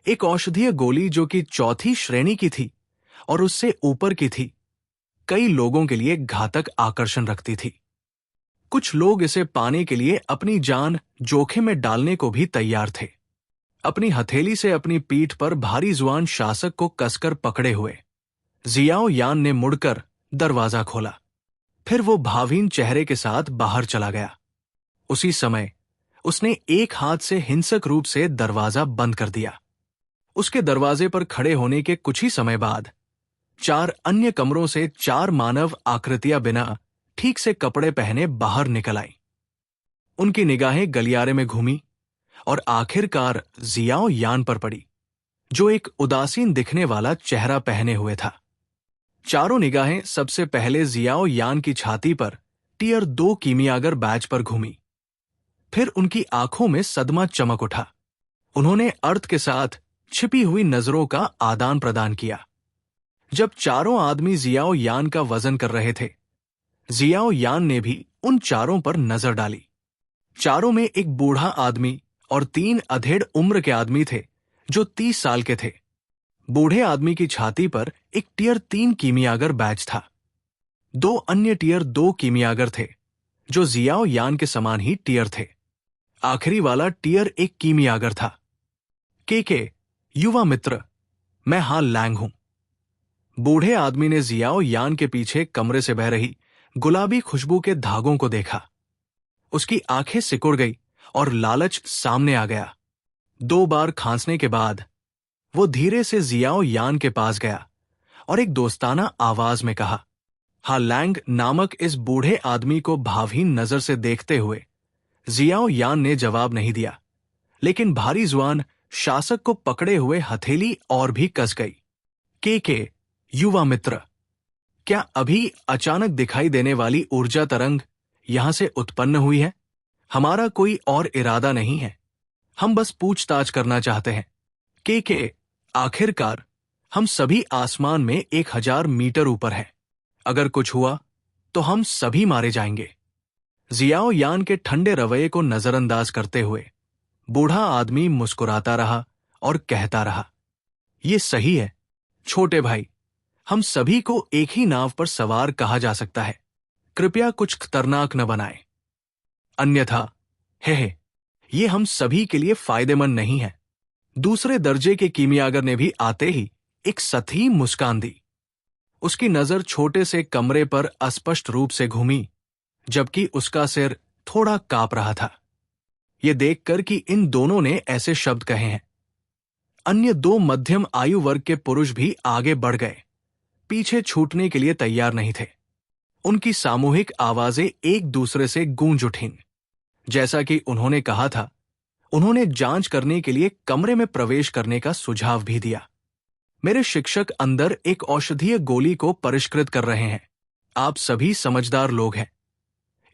एक औषधीय गोली जो कि 4थी श्रेणी की थी और उससे ऊपर की थी, कई लोगों के लिए घातक आकर्षण रखती थी। कुछ लोग इसे पाने के लिए अपनी जान जोखिम में डालने को भी तैयार थे। अपनी हथेली से अपनी पीठ पर भारी जुआन शासक को कसकर पकड़े हुए जियाओ यान ने मुड़कर दरवाजा खोला। फिर वो भावहीन चेहरे के साथ बाहर चला गया। उसी समय उसने एक हाथ से हिंसक रूप से दरवाजा बंद कर दिया। उसके दरवाजे पर खड़े होने के कुछ ही समय बाद 4 अन्य कमरों से 4 मानव आकृतियां बिना ठीक से कपड़े पहने बाहर निकल आई। उनकी निगाहें गलियारे में घूमी और आखिरकार जियाओ यान पर पड़ी, जो एक उदासीन दिखने वाला चेहरा पहने हुए था। चारों निगाहें सबसे पहले जियाओ यान की छाती पर टियर 2 कीमियागर बैच पर घूमी। फिर उनकी आंखों में सदमा चमक उठा। उन्होंने अर्थ के साथ छिपी हुई नजरों का आदान प्रदान किया। जब चारों आदमी जियाओ यान का वजन कर रहे थे, जियाओ यान ने भी उन चारों पर नजर डाली। चारों में एक बूढ़ा आदमी और 3 अधेड़ उम्र के आदमी थे जो 30 साल के थे। बूढ़े आदमी की छाती पर एक टियर 3 कीमियागर बैच था। 2 अन्य टियर 2 कीमियागर थे जो जियाओ यान के समान ही टियर थे। आखिरी वाला टियर 1 कीमियागर था। के युवा मित्र, मैं हाल लैंग हूं। बूढ़े आदमी ने जियाओ यान के पीछे कमरे से बह रही गुलाबी खुशबू के धागों को देखा। उसकी आंखें सिकुड़ गई और लालच सामने आ गया। 2 बार खांसने के बाद वो धीरे से जियाओ यान के पास गया और एक दोस्ताना आवाज में कहा। हालैंग नामक इस बूढ़े आदमी को भावहीन नजर से देखते हुए जियाओ यान ने जवाब नहीं दिया, लेकिन भारी जुआन शासक को पकड़े हुए हथेली और भी कस गई। के युवा मित्र, क्या अभी अचानक दिखाई देने उर्जा ऊर्जा तरंग यहां से उत्पन्न हुई है? हमारा कोई और इरादा नहीं है। हम बस पूछताछ करना चाहते हैं। के आखिरकार हम सभी आसमान में 1000 मीटर ऊपर हैं। अगर कुछ हुआ तो हम सभी मारे जाएंगे। जियाओ यान के ठंडे रवैये को नजरअंदाज करते हुए बूढ़ा आदमी मुस्कुराता रहा और कहता रहा, ये सही है छोटे भाई, हम सभी को एक ही नाव पर सवार कहा जा सकता है। कृपया कुछ खतरनाक न बनाएं, अन्यथा हे ये हम सभी के लिए फायदेमंद नहीं है। दूसरे दर्जे के कीमियागर ने भी आते ही एक सतही मुस्कान दी। उसकी नजर छोटे से कमरे पर अस्पष्ट रूप से घूमी, जबकि उसका सिर थोड़ा कांप रहा था, ये देखकर कि इन दोनों ने ऐसे शब्द कहे हैं। अन्य 2 मध्यम आयु वर्ग के पुरुष भी आगे बढ़ गए, पीछे छूटने के लिए तैयार नहीं थे। उनकी सामूहिक आवाजें एक दूसरे से गूंज उठीं। जैसा कि उन्होंने कहा था, उन्होंने जांच करने के लिए कमरे में प्रवेश करने का सुझाव भी दिया। मेरे शिक्षक अंदर एक औषधीय गोली को परिष्कृत कर रहे हैं। आप सभी समझदार लोग हैं,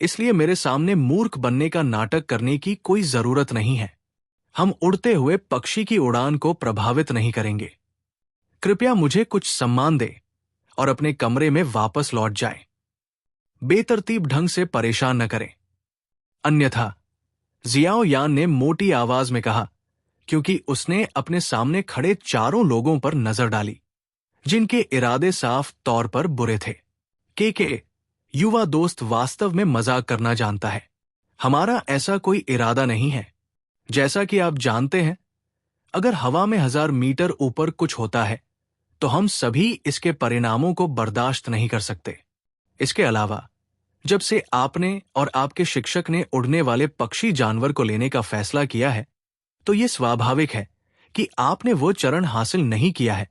इसलिए मेरे सामने मूर्ख बनने का नाटक करने की कोई जरूरत नहीं है। हम उड़ते हुए पक्षी की उड़ान को प्रभावित नहीं करेंगे। कृपया मुझे कुछ सम्मान दें और अपने कमरे में वापस लौट जाएं। बेतरतीब ढंग से परेशान न करें, अन्यथा, जियाओ यान ने मोटी आवाज में कहा, क्योंकि उसने अपने सामने खड़े चारों लोगों पर नजर डाली, जिनके इरादे साफ तौर पर बुरे थे। के युवा दोस्त वास्तव में मजाक करना जानता है। हमारा ऐसा कोई इरादा नहीं है। जैसा कि आप जानते हैं, अगर हवा में 1000 मीटर ऊपर कुछ होता है तो हम सभी इसके परिणामों को बर्दाश्त नहीं कर सकते। इसके अलावा, जब से आपने और आपके शिक्षक ने उड़ने वाले पक्षी जानवर को लेने का फैसला किया है, तो यह स्वाभाविक है कि आपने वो चरण हासिल नहीं किया है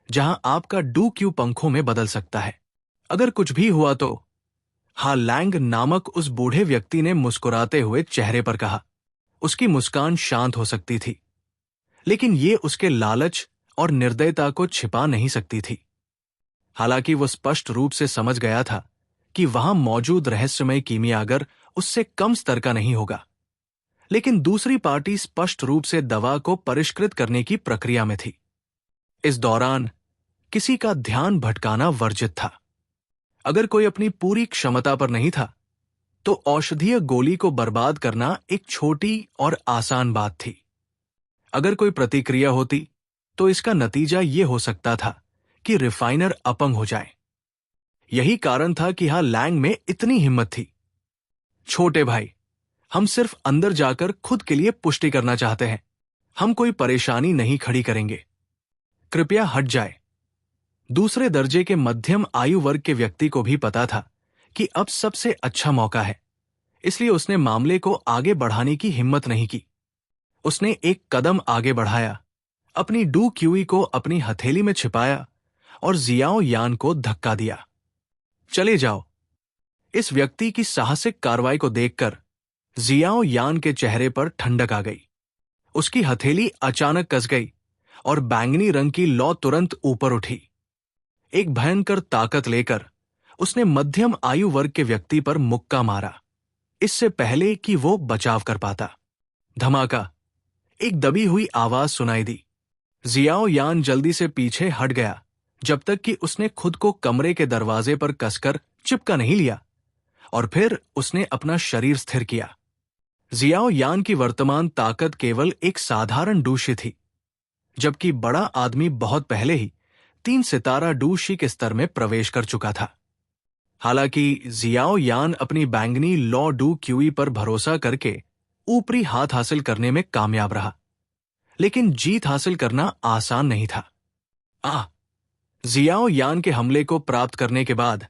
जहां आपका डू पंखों में बदल सकता है। अगर कुछ भी हुआ तो, हालैंग नामक उस बूढ़े व्यक्ति ने मुस्कुराते हुए चेहरे पर कहा। उसकी मुस्कान शांत हो सकती थी, लेकिन ये उसके लालच और निर्दयता को छिपा नहीं सकती थी। हालांकि वो स्पष्ट रूप से समझ गया था कि वहां मौजूद रहस्यमय कीमियागर उससे कम स्तर का नहीं होगा, लेकिन दूसरी पार्टी स्पष्ट रूप से दवा को परिष्कृत करने की प्रक्रिया में थी। इस दौरान किसी का ध्यान भटकाना वर्जित था। अगर कोई अपनी पूरी क्षमता पर नहीं था, तो औषधीय गोली को बर्बाद करना एक छोटी और आसान बात थी। अगर कोई प्रतिक्रिया होती, तो इसका नतीजा यह हो सकता था कि रिफाइनर अपंग हो जाए। यही कारण था कि लैंग में इतनी हिम्मत थी। छोटे भाई, हम सिर्फ अंदर जाकर खुद के लिए पुष्टि करना चाहते हैं। हम कोई परेशानी नहीं खड़ी करेंगे, कृपया हट जाए। दूसरे दर्जे के मध्यम आयु वर्ग के व्यक्ति को भी पता था कि अब सबसे अच्छा मौका है, इसलिए उसने मामले को आगे बढ़ाने की हिम्मत नहीं की। उसने एक कदम आगे बढ़ाया, अपनी डू क्यूई को अपनी हथेली में छिपाया और जियाओ यान को धक्का दिया। चले जाओ। इस व्यक्ति की साहसिक कार्रवाई को देखकर जियाओ यान के चेहरे पर ठंडक आ गई। उसकी हथेली अचानक कस गई और बैंगनी रंग की लौ तुरंत ऊपर उठी। एक भयंकर ताकत लेकर उसने मध्यम आयु वर्ग के व्यक्ति पर मुक्का मारा, इससे पहले कि वो बचाव कर पाता। धमाका! एक दबी हुई आवाज सुनाई दी। जियाओ यान जल्दी से पीछे हट गया, जब तक कि उसने खुद को कमरे के दरवाजे पर कसकर चिपका नहीं लिया, और फिर उसने अपना शरीर स्थिर किया। जियाओ यान की वर्तमान ताकत केवल एक साधारण डूशी थी, जबकि बड़ा आदमी बहुत पहले ही 3 सितारा डूशी के स्तर में प्रवेश कर चुका था। हालांकि जियाओ यान अपनी बैंगनी लॉ डू क्यूई पर भरोसा करके ऊपरी हाथ हासिल करने में कामयाब रहा, लेकिन जीत हासिल करना आसान नहीं था। जियाओ यान के हमले को प्राप्त करने के बाद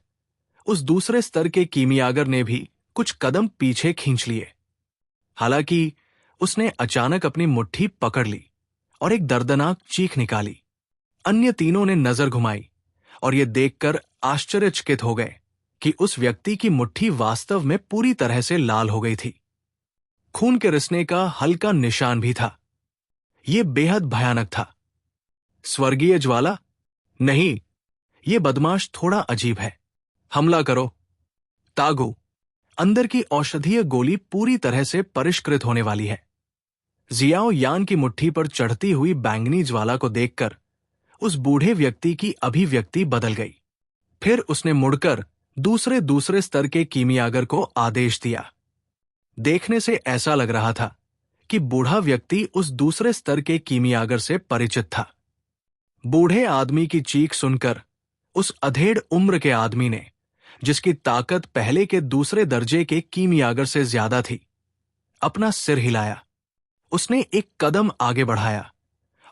उस दूसरे स्तर के कीमियागर ने भी कुछ कदम पीछे खींच लिए। हालांकि उसने अचानक अपनी मुट्ठी पकड़ ली और एक दर्दनाक चीख निकाली। अन्य तीनों ने नजर घुमाई और ये देखकर आश्चर्यचकित हो गए कि उस व्यक्ति की मुट्ठी वास्तव में पूरी तरह से लाल हो गई थी। खून के रिसने का हल्का निशान भी था। यह बेहद भयानक था। स्वर्गीय ज्वाला? नहीं, यह बदमाश थोड़ा अजीब है। हमला करो। तागो, अंदर की औषधीय गोली पूरी तरह से परिष्कृत होने वाली है। जियाओ यान की मुट्ठी पर चढ़ती हुई बैंगनी ज्वाला को देखकर उस बूढ़े व्यक्ति की अभिव्यक्ति बदल गई। फिर उसने मुड़कर दूसरे स्तर के कीमियागर को आदेश दिया। देखने से ऐसा लग रहा था कि बूढ़ा व्यक्ति उस दूसरे स्तर के कीमियागर से परिचित था। बूढ़े आदमी की चीख सुनकर उस अधेड़ उम्र के आदमी ने, जिसकी ताकत पहले के दूसरे दर्जे के कीमियागर से ज्यादा थी, अपना सिर हिलाया। उसने एक कदम आगे बढ़ाया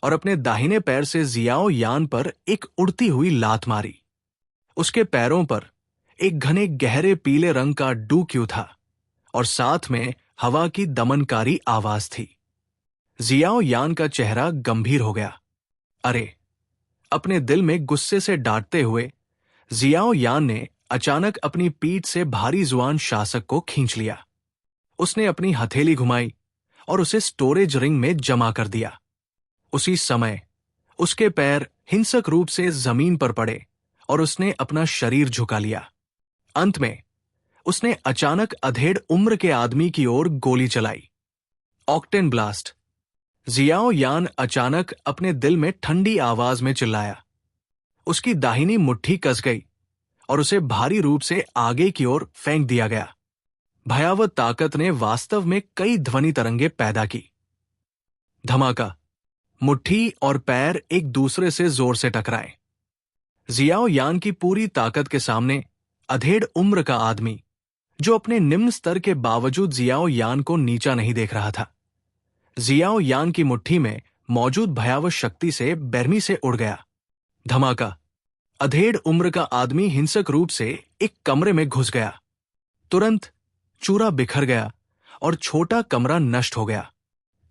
और अपने दाहिने पैर से जियाओ यान पर एक उड़ती हुई लात मारी। उसके पैरों पर एक घने गहरे पीले रंग का डू क्यू था और साथ में हवा की दमनकारी आवाज थी। जियाओ यान का चेहरा गंभीर हो गया। अरे! अपने दिल में गुस्से से डांटते हुए जियाओ यान ने अचानक अपनी पीठ से भारी जुआन शासक को खींच लिया। उसने अपनी हथेली घुमाई और उसे स्टोरेज रिंग में जमा कर दिया। उसी समय उसके पैर हिंसक रूप से जमीन पर पड़े और उसने अपना शरीर झुका लिया। अंत में उसने अचानक अधेड़ उम्र के आदमी की ओर गोली चलाई। Octane blast! जियाओ यान अचानक अपने दिल में ठंडी आवाज में चिल्लाया। उसकी दाहिनी मुट्ठी कस गई और उसे भारी रूप से आगे की ओर फेंक दिया गया। भयावह ताकत ने वास्तव में कई ध्वनि तरंगे पैदा की। धमाका! मुट्ठी और पैर एक दूसरे से जोर से टकराए। जियाओ यान की पूरी ताकत के सामने अधेड़ उम्र का आदमी, जो अपने निम्न स्तर के बावजूद जियाओ यान को नीचा नहीं देख रहा था, जियाओ यान की मुट्ठी में मौजूद भयावह शक्ति से बेरमी से उड़ गया। धमाका! अधेड़ उम्र का आदमी हिंसक रूप से एक कमरे में घुस गया। तुरंत चूरा बिखर गया और छोटा कमरा नष्ट हो गया।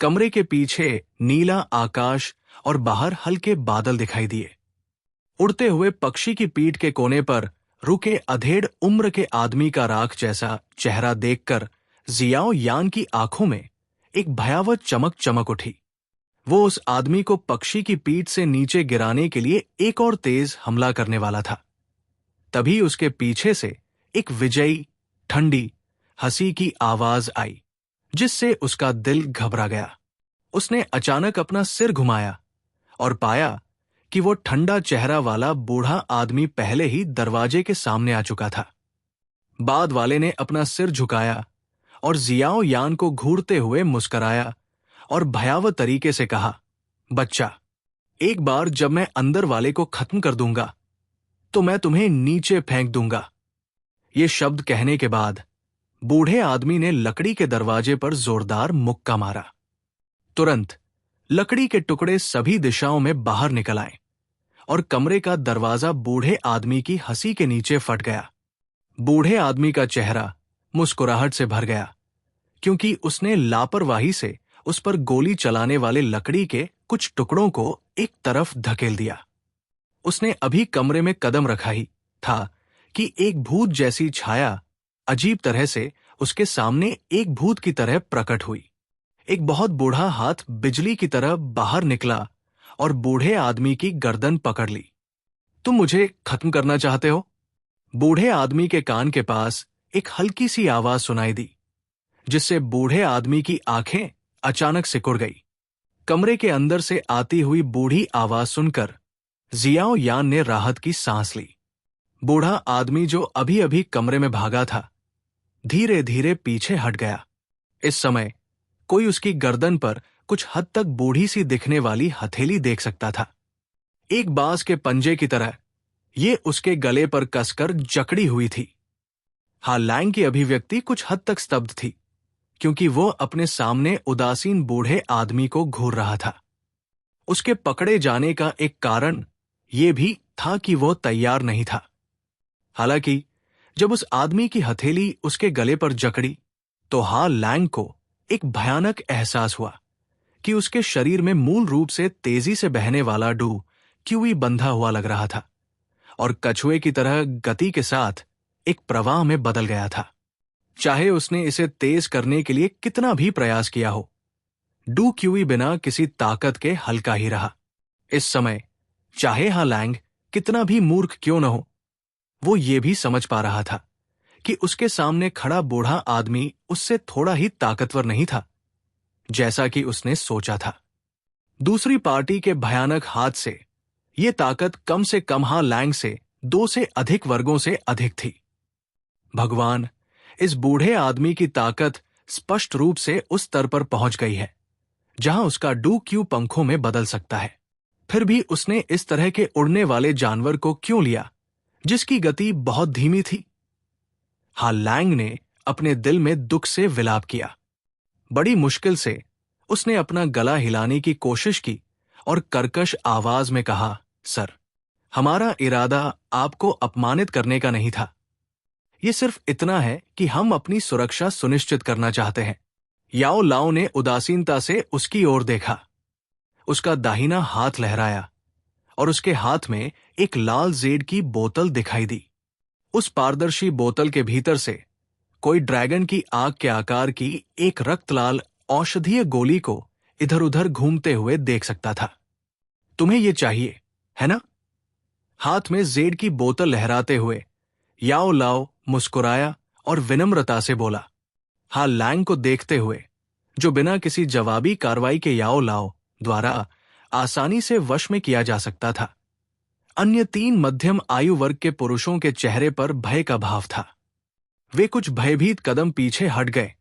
कमरे के पीछे नीला आकाश और बाहर हल्के बादल दिखाई दिए। उड़ते हुए पक्षी की पीठ के कोने पर रुके अधेड़ उम्र के आदमी का राख जैसा चेहरा देखकर जियाओ यान की आंखों में एक भयावह चमक चमक उठी। वो उस आदमी को पक्षी की पीठ से नीचे गिराने के लिए एक और तेज हमला करने वाला था। तभी उसके पीछे से एक विजयी, ठंडी हंसी की आवाज आई, जिससे उसका दिल घबरा गया। उसने अचानक अपना सिर घुमाया और पाया कि वो ठंडा चेहरा वाला बूढ़ा आदमी पहले ही दरवाजे के सामने आ चुका था। बाद वाले ने अपना सिर झुकाया और जियाओ यान को घूरते हुए मुस्कराया और भयावह तरीके से कहा, बच्चा, एक बार जब मैं अंदर वाले को खत्म कर दूंगा तो मैं तुम्हें नीचे फेंक दूंगा। ये शब्द कहने के बाद बूढ़े आदमी ने लकड़ी के दरवाजे पर जोरदार मुक्का मारा। तुरंत लकड़ी के टुकड़े सभी दिशाओं में बाहर निकल आए और कमरे का दरवाजा बूढ़े आदमी की हंसी के नीचे फट गया। बूढ़े आदमी का चेहरा मुस्कुराहट से भर गया, क्योंकि उसने लापरवाही से उस पर गोली चलाने वाले लकड़ी के कुछ टुकड़ों को एक तरफ धकेल दिया। उसने अभी कमरे में कदम रखा ही था कि एक भूत जैसी छाया अजीब तरह से उसके सामने एक भूत की तरह प्रकट हुई। एक बहुत बूढ़ा हाथ बिजली की तरह बाहर निकला और बूढ़े आदमी की गर्दन पकड़ ली। तुम मुझे खत्म करना चाहते हो? बूढ़े आदमी के कान के पास एक हल्की सी आवाज सुनाई दी, जिससे बूढ़े आदमी की आंखें अचानक सिकुड़ गई। कमरे के अंदर से आती हुई बूढ़ी आवाज सुनकर जियाओ यान ने राहत की सांस ली। बूढ़ा आदमी जो अभी अभी कमरे में भागा था, धीरे धीरे पीछे हट गया। इस समय कोई उसकी गर्दन पर कुछ हद तक बूढ़ी सी दिखने वाली हथेली देख सकता था। एक बांस के पंजे की तरह ये उसके गले पर कसकर जकड़ी हुई थी। हा लैंग की अभिव्यक्ति कुछ हद तक स्तब्ध थी, क्योंकि वो अपने सामने उदासीन बूढ़े आदमी को घूर रहा था। उसके पकड़े जाने का एक कारण ये भी था कि वो तैयार नहीं था। हालांकि जब उस आदमी की हथेली उसके गले पर जकड़ी, तो हा लैंग को एक भयानक एहसास हुआ कि उसके शरीर में मूल रूप से तेजी से बहने वाला डू क्यूई बंधा हुआ लग रहा था और कछुए की तरह गति के साथ एक प्रवाह में बदल गया था। चाहे उसने इसे तेज करने के लिए कितना भी प्रयास किया हो, डू क्यूई बिना किसी ताकत के हल्का ही रहा। इस समय चाहे हा लैंग कितना भी मूर्ख क्यों न हो, वो ये भी समझ पा रहा था कि उसके सामने खड़ा बूढ़ा आदमी उससे थोड़ा ही ताकतवर नहीं था, जैसा कि उसने सोचा था। दूसरी पार्टी के भयानक हाथ से ये ताकत कम से कम हा लैंग से 2 से अधिक वर्गों से अधिक थी। भगवान, इस बूढ़े आदमी की ताकत स्पष्ट रूप से उस स्तर पर पहुंच गई है जहां उसका डू क्यू पंखों में बदल सकता है। फिर भी उसने इस तरह के उड़ने वाले जानवर को क्यों लिया जिसकी गति बहुत धीमी थी? हा लैंग ने अपने दिल में दुख से विलाप किया। बड़ी मुश्किल से उसने अपना गला हिलाने की कोशिश की और कर्कश आवाज में कहा, सर, हमारा इरादा आपको अपमानित करने का नहीं था। यह सिर्फ इतना है कि हम अपनी सुरक्षा सुनिश्चित करना चाहते हैं। याओ लाओ ने उदासीनता से उसकी ओर देखा। उसका दाहिना हाथ लहराया और उसके हाथ में एक लाल जेड की बोतल दिखाई दी। उस पारदर्शी बोतल के भीतर से कोई ड्रैगन की आग के आकार की एक रक्तलाल औषधीय गोली को इधर उधर घूमते हुए देख सकता था। तुम्हें यह चाहिए, है ना? हाथ में जेड की बोतल लहराते हुए याओ लाओ मुस्कुराया और विनम्रता से बोला। हा लैंग को देखते हुए, जो बिना किसी जवाबी कार्रवाई के याओ लाओ द्वारा आसानी से वश में किया जा सकता था, अन्य 3 मध्यम आयु वर्ग के पुरुषों के चेहरे पर भय का भाव था। वे कुछ भयभीत कदम पीछे हट गए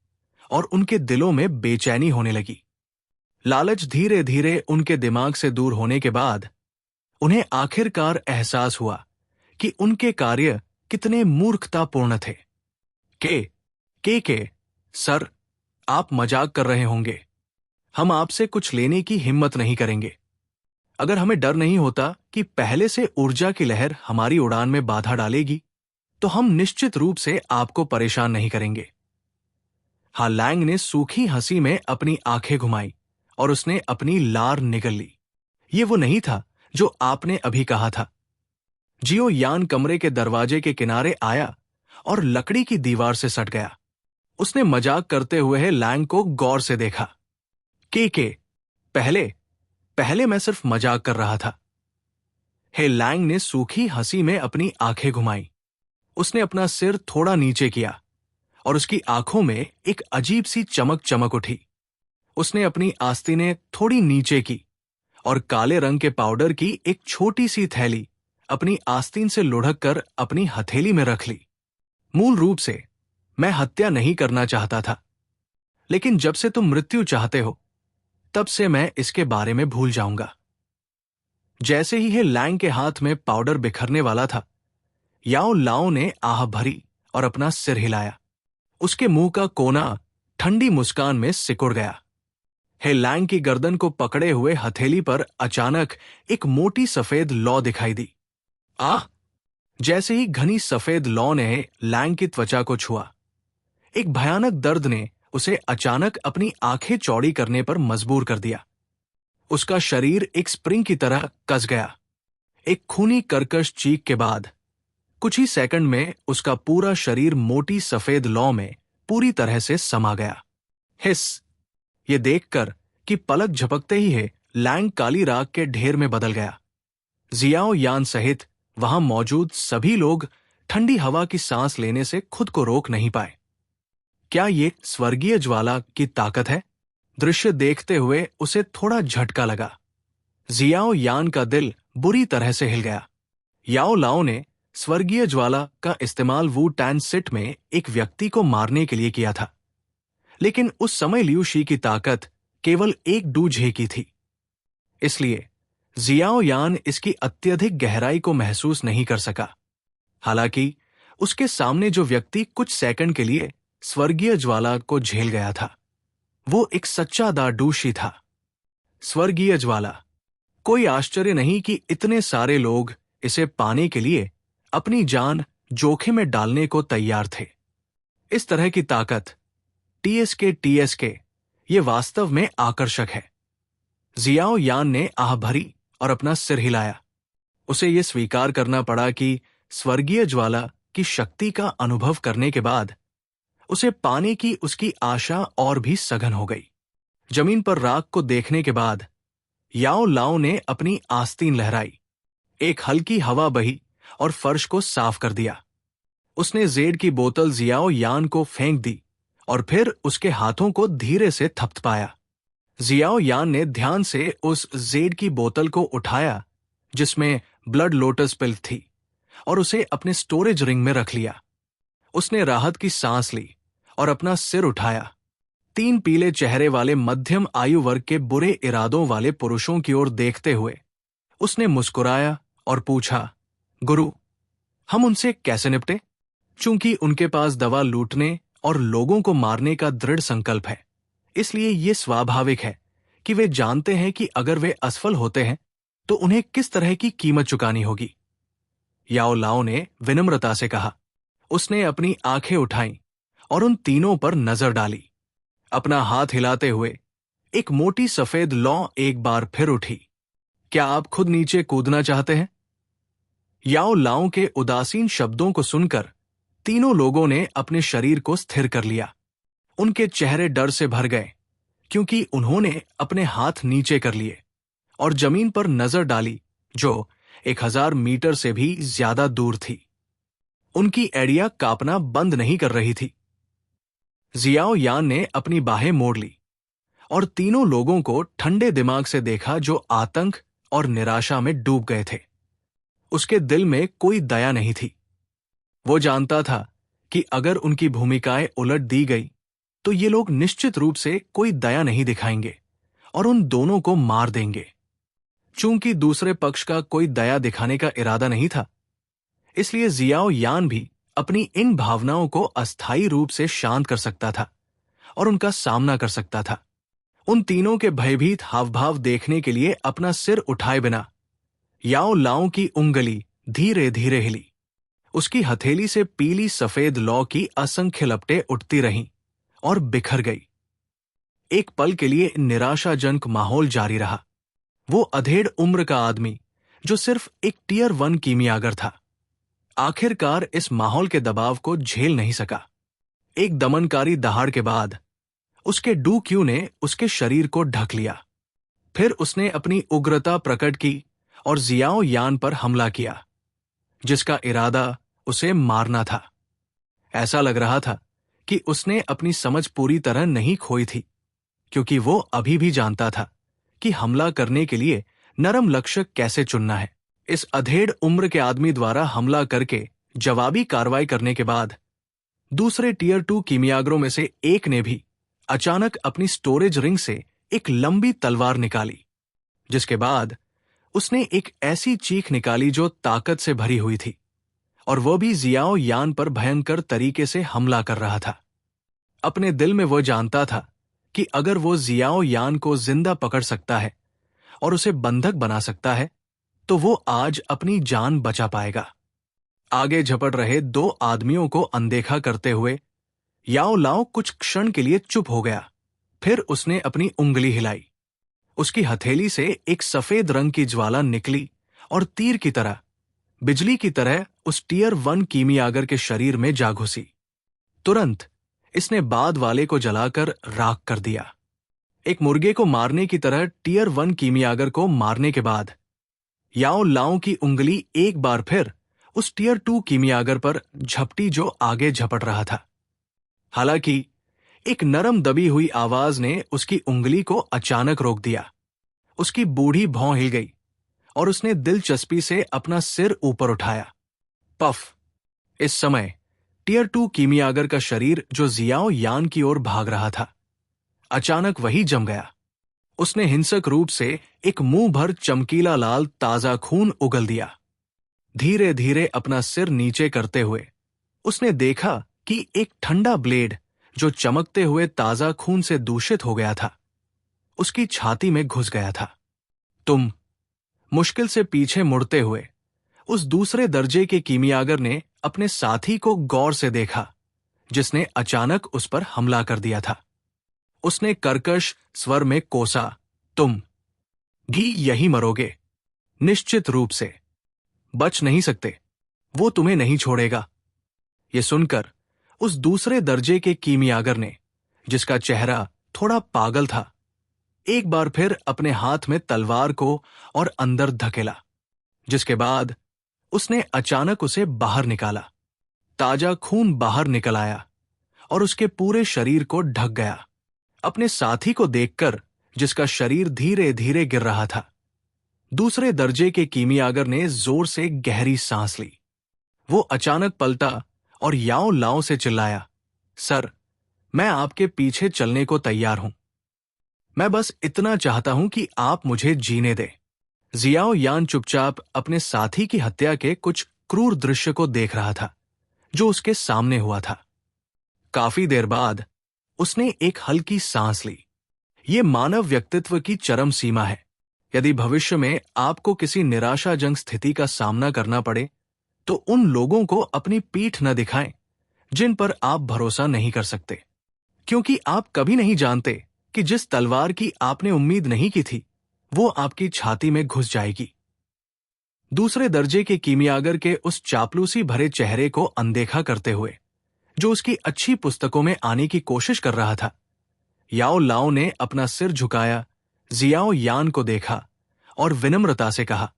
और उनके दिलों में बेचैनी होने लगी। लालच धीरे धीरे उनके दिमाग से दूर होने के बाद उन्हें आखिरकार एहसास हुआ कि उनके कार्य कितने मूर्खतापूर्ण थे। के सर, आप मजाक कर रहे होंगे। हम आपसे कुछ लेने की हिम्मत नहीं करेंगे। अगर हमें डर नहीं होता कि पहले से ऊर्जा की लहर हमारी उड़ान में बाधा डालेगी, तो हम निश्चित रूप से आपको परेशान नहीं करेंगे। हा लैंग ने सूखी हंसी में अपनी आंखें घुमाई और उसने अपनी लार निगल ली। ये वो नहीं था जो आपने अभी कहा था। जियो यान कमरे के दरवाजे के किनारे आया और लकड़ी की दीवार से सट गया। उसने मजाक करते हुए लैंग को गौर से देखा। पहले मैं सिर्फ मजाक कर रहा था। लैंग ने सूखी हंसी में अपनी आंखें घुमाई। उसने अपना सिर थोड़ा नीचे किया और उसकी आंखों में एक अजीब सी चमक चमक उठी। उसने अपनी आस्तीनें थोड़ी नीचे की और काले रंग के पाउडर की एक छोटी सी थैली अपनी आस्तीन से लुढ़क कर अपनी हथेली में रख ली। मूल रूप से मैं हत्या नहीं करना चाहता था, लेकिन जब से तुम मृत्यु चाहते हो, तब से मैं इसके बारे में भूल जाऊंगा। जैसे ही लैंग के हाथ में पाउडर बिखरने वाला था, याओ लाओ ने आह भरी और अपना सिर हिलाया। उसके मुंह का कोना ठंडी मुस्कान में सिकुड़ गया। हे लैंग की गर्दन को पकड़े हुए हथेली पर अचानक एक मोटी सफेद लौ दिखाई दी। आह! जैसे ही घनी सफेद लौ ने लैंग की त्वचा को छुआ, एक भयानक दर्द ने उसे अचानक अपनी आंखें चौड़ी करने पर मजबूर कर दिया। उसका शरीर एक स्प्रिंग की तरह कस गया। एक खूनी कर्कश चीख के बाद कुछ ही सेकंड में उसका पूरा शरीर मोटी सफेद लौ में पूरी तरह से समा गया। हिस! ये देखकर कि पलक झपकते ही है लैंग काली राख के ढेर में बदल गया। जियाओ यान सहित वहां मौजूद सभी लोग ठंडी हवा की सांस लेने से खुद को रोक नहीं पाए। क्या ये स्वर्गीय ज्वाला की ताकत है? दृश्य देखते हुए उसे थोड़ा झटका लगा। जियाओ यान का दिल बुरी तरह से हिल गया। याओ लाओ ने स्वर्गीय ज्वाला का इस्तेमाल वू टैन सिट में एक व्यक्ति को मारने के लिए किया था, लेकिन उस समय लियू शी की ताकत केवल एक डूझे की थी। इसलिए जियाओ यान इसकी अत्यधिक गहराई को महसूस नहीं कर सका। हालांकि उसके सामने जो व्यक्ति कुछ सेकंड के लिए स्वर्गीय ज्वाला को झेल गया था, वो एक सच्चा दाडूशी था। स्वर्गीय ज्वाला। कोई आश्चर्य नहीं कि इतने सारे लोग इसे पाने के लिए अपनी जान जोखिम में डालने को तैयार थे। इस तरह की ताकत टीएसके ये वास्तव में आकर्षक है। जियाओ यान ने आह भरी और अपना सिर हिलाया। उसे यह स्वीकार करना पड़ा कि स्वर्गीय ज्वाला की शक्ति का अनुभव करने के बाद उसे पाने की उसकी आशा और भी सघन हो गई। जमीन पर राख को देखने के बाद याओ लाओ ने अपनी आस्तीन लहराई। एक हल्की हवा बही और फर्श को साफ कर दिया। उसने जेड की बोतल जियाओ यान को फेंक दी और फिर उसके हाथों को धीरे से थपथपाया। जियाओ यान ने ध्यान से उस जेड की बोतल को उठाया जिसमें ब्लड लोटस पिल थी और उसे अपने स्टोरेज रिंग में रख लिया। उसने राहत की सांस ली और अपना सिर उठाया। 3 पीले चेहरे वाले मध्यम आयु वर्ग के बुरे इरादों वाले पुरुषों की ओर देखते हुए उसने मुस्कुराया और पूछा, गुरु, हम उनसे कैसे निपटे? चूंकि उनके पास दवा लूटने और लोगों को मारने का दृढ़ संकल्प है, इसलिए ये स्वाभाविक है कि वे जानते हैं कि अगर वे असफल होते हैं तो उन्हें किस तरह की कीमत चुकानी होगी। याओ लाओ ने विनम्रता से कहा। उसने अपनी आंखें उठाईं और उन तीनों पर नजर डाली। अपना हाथ हिलाते हुए एक मोटी सफेद लौ एक बार फिर उठी। क्या आप खुद नीचे कूदना चाहते हैं? याओ लाओ के उदासीन शब्दों को सुनकर तीनों लोगों ने अपने शरीर को स्थिर कर लिया। उनके चेहरे डर से भर गए क्योंकि उन्होंने अपने हाथ नीचे कर लिए और जमीन पर नजर डाली जो 1000 मीटर से भी ज्यादा दूर थी। उनकी एड़ियां कांपना बंद नहीं कर रही थी। जियाओ यान ने अपनी बाहें मोड़ ली और तीनों लोगों को ठंडे दिमाग से देखा जो आतंक और निराशा में डूब गए थे। उसके दिल में कोई दया नहीं थी। वो जानता था कि अगर उनकी भूमिकाएं उलट दी गई तो ये लोग निश्चित रूप से कोई दया नहीं दिखाएंगे और उन दोनों को मार देंगे। चूंकि दूसरे पक्ष का कोई दया दिखाने का इरादा नहीं था, इसलिए जियाओ यान भी अपनी इन भावनाओं को अस्थायी रूप से शांत कर सकता था और उनका सामना कर सकता था। उन तीनों के भयभीत हावभाव देखने के लिए अपना सिर उठाए बिना याओ लाओ की उंगली धीरे धीरे हिली। उसकी हथेली से पीली सफेद लौ की असंख्य लपटें उठती रहीं और बिखर गई। एक पल के लिए निराशाजनक माहौल जारी रहा। वो अधेड़ उम्र का आदमी जो सिर्फ एक टियर 1 कीमियागर था, आखिरकार इस माहौल के दबाव को झेल नहीं सका। एक दमनकारी दहाड़ के बाद उसके डू क्यू ने उसके शरीर को ढक लिया। फिर उसने अपनी उग्रता प्रकट की और जियाओ यान पर हमला किया, जिसका इरादा उसे मारना था। ऐसा लग रहा था कि उसने अपनी समझ पूरी तरह नहीं खोई थी, क्योंकि वो अभी भी जानता था कि हमला करने के लिए नरम लक्ष्य कैसे चुनना है। इस अधेड़ उम्र के आदमी द्वारा हमला करके जवाबी कार्रवाई करने के बाद दूसरे टियर 2 कीमियागरों में से एक ने भी अचानक अपनी स्टोरेज रिंग से एक लंबी तलवार निकाली, जिसके बाद उसने एक ऐसी चीख निकाली जो ताकत से भरी हुई थी, और वह भी जियाओ यान पर भयंकर तरीके से हमला कर रहा था। अपने दिल में वह जानता था कि अगर वो जियाओ यान को जिंदा पकड़ सकता है और उसे बंधक बना सकता है तो वो आज अपनी जान बचा पाएगा। आगे झपट रहे दो आदमियों को अनदेखा करते हुए याओ लाओ कुछ क्षण के लिए चुप हो गया। फिर उसने अपनी उंगली हिलाई। उसकी हथेली से एक सफेद रंग की ज्वाला निकली और तीर की तरह, बिजली की तरह उस टियर 1 कीमियागर के शरीर में जा घुसी। तुरंत इसने बाद वाले को जलाकर राख कर दिया। एक मुर्गे को मारने की तरह टियर 1 कीमियागर को मारने के बाद याओ लाओ की उंगली एक बार फिर उस टियर 2 कीमियागर पर झपटी जो आगे झपट रहा था। हालांकि एक नरम दबी हुई आवाज ने उसकी उंगली को अचानक रोक दिया। उसकी बूढ़ी भौं हिल गई और उसने दिलचस्पी से अपना सिर ऊपर उठाया। पफ! इस समय टियर 2 कीमियागर का शरीर जो जियाओ यान की ओर भाग रहा था, अचानक वही जम गया। उसने हिंसक रूप से एक मुंह भर चमकीला लाल ताजा खून उगल दिया। धीरे धीरे अपना सिर नीचे करते हुए उसने देखा कि एक ठंडा ब्लेड जो चमकते हुए ताजा खून से दूषित हो गया था, उसकी छाती में घुस गया था। तुम! मुश्किल से पीछे मुड़ते हुए उस दूसरे दर्जे के कीमियागर ने अपने साथी को गौर से देखा, जिसने अचानक उस पर हमला कर दिया था। उसने कर्कश स्वर में कोसा, तुम भी यही मरोगे, निश्चित रूप से। बच नहीं सकते, वो तुम्हें नहीं छोड़ेगा। ये सुनकर उस दूसरे दर्जे के कीमियागर ने, जिसका चेहरा थोड़ा पागल था, एक बार फिर अपने हाथ में तलवार को और अंदर धकेला, जिसके बाद उसने अचानक उसे बाहर निकाला। ताजा खून बाहर निकल आया और उसके पूरे शरीर को ढक गया। अपने साथी को देखकर, जिसका शरीर धीरे धीरे गिर रहा था, दूसरे दर्जे के कीमियागर ने जोर से गहरी सांस ली। वो अचानक पलटा और याओ लाओ से चिल्लाया, सर, मैं आपके पीछे चलने को तैयार हूं। मैं बस इतना चाहता हूं कि आप मुझे जीने दें। जियाओ यान चुपचाप अपने साथी की हत्या के कुछ क्रूर दृश्य को देख रहा था जो उसके सामने हुआ था। काफी देर बाद उसने एक हल्की सांस ली। ये मानव व्यक्तित्व की चरम सीमा है। यदि भविष्य में आपको किसी निराशाजनक स्थिति का सामना करना पड़े तो उन लोगों को अपनी पीठ न दिखाएं जिन पर आप भरोसा नहीं कर सकते, क्योंकि आप कभी नहीं जानते कि जिस तलवार की आपने उम्मीद नहीं की थी वो आपकी छाती में घुस जाएगी। दूसरे दर्जे के कीमियागर के उस चापलूसी भरे चेहरे को अनदेखा करते हुए, जो उसकी अच्छी पुस्तकों में आने की कोशिश कर रहा था, याओ लाओ ने अपना सिर झुकाया, जियाओ यान को देखा और विनम्रता से कहा।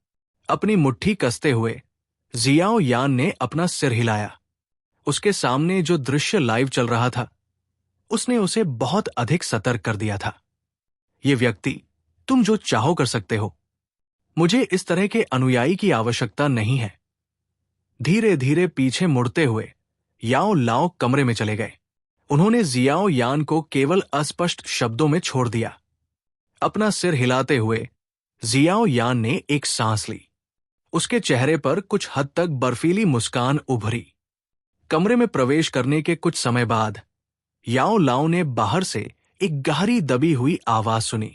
अपनी मुट्ठी कसते हुए जियाओ यान ने अपना सिर हिलाया। उसके सामने जो दृश्य लाइव चल रहा था, उसने उसे बहुत अधिक सतर्क कर दिया था। ये व्यक्ति, तुम जो चाहो कर सकते हो। मुझे इस तरह के अनुयायी की आवश्यकता नहीं है। धीरे धीरे पीछे मुड़ते हुए याओ लाओ कमरे में चले गए। उन्होंने जियाओ यान को केवल अस्पष्ट शब्दों में छोड़ दिया। अपना सिर हिलाते हुए जियाओ यान ने एक सांस ली। उसके चेहरे पर कुछ हद तक बर्फीली मुस्कान उभरी। कमरे में प्रवेश करने के कुछ समय बाद याओ लाओ ने बाहर से एक गहरी दबी हुई आवाज सुनी।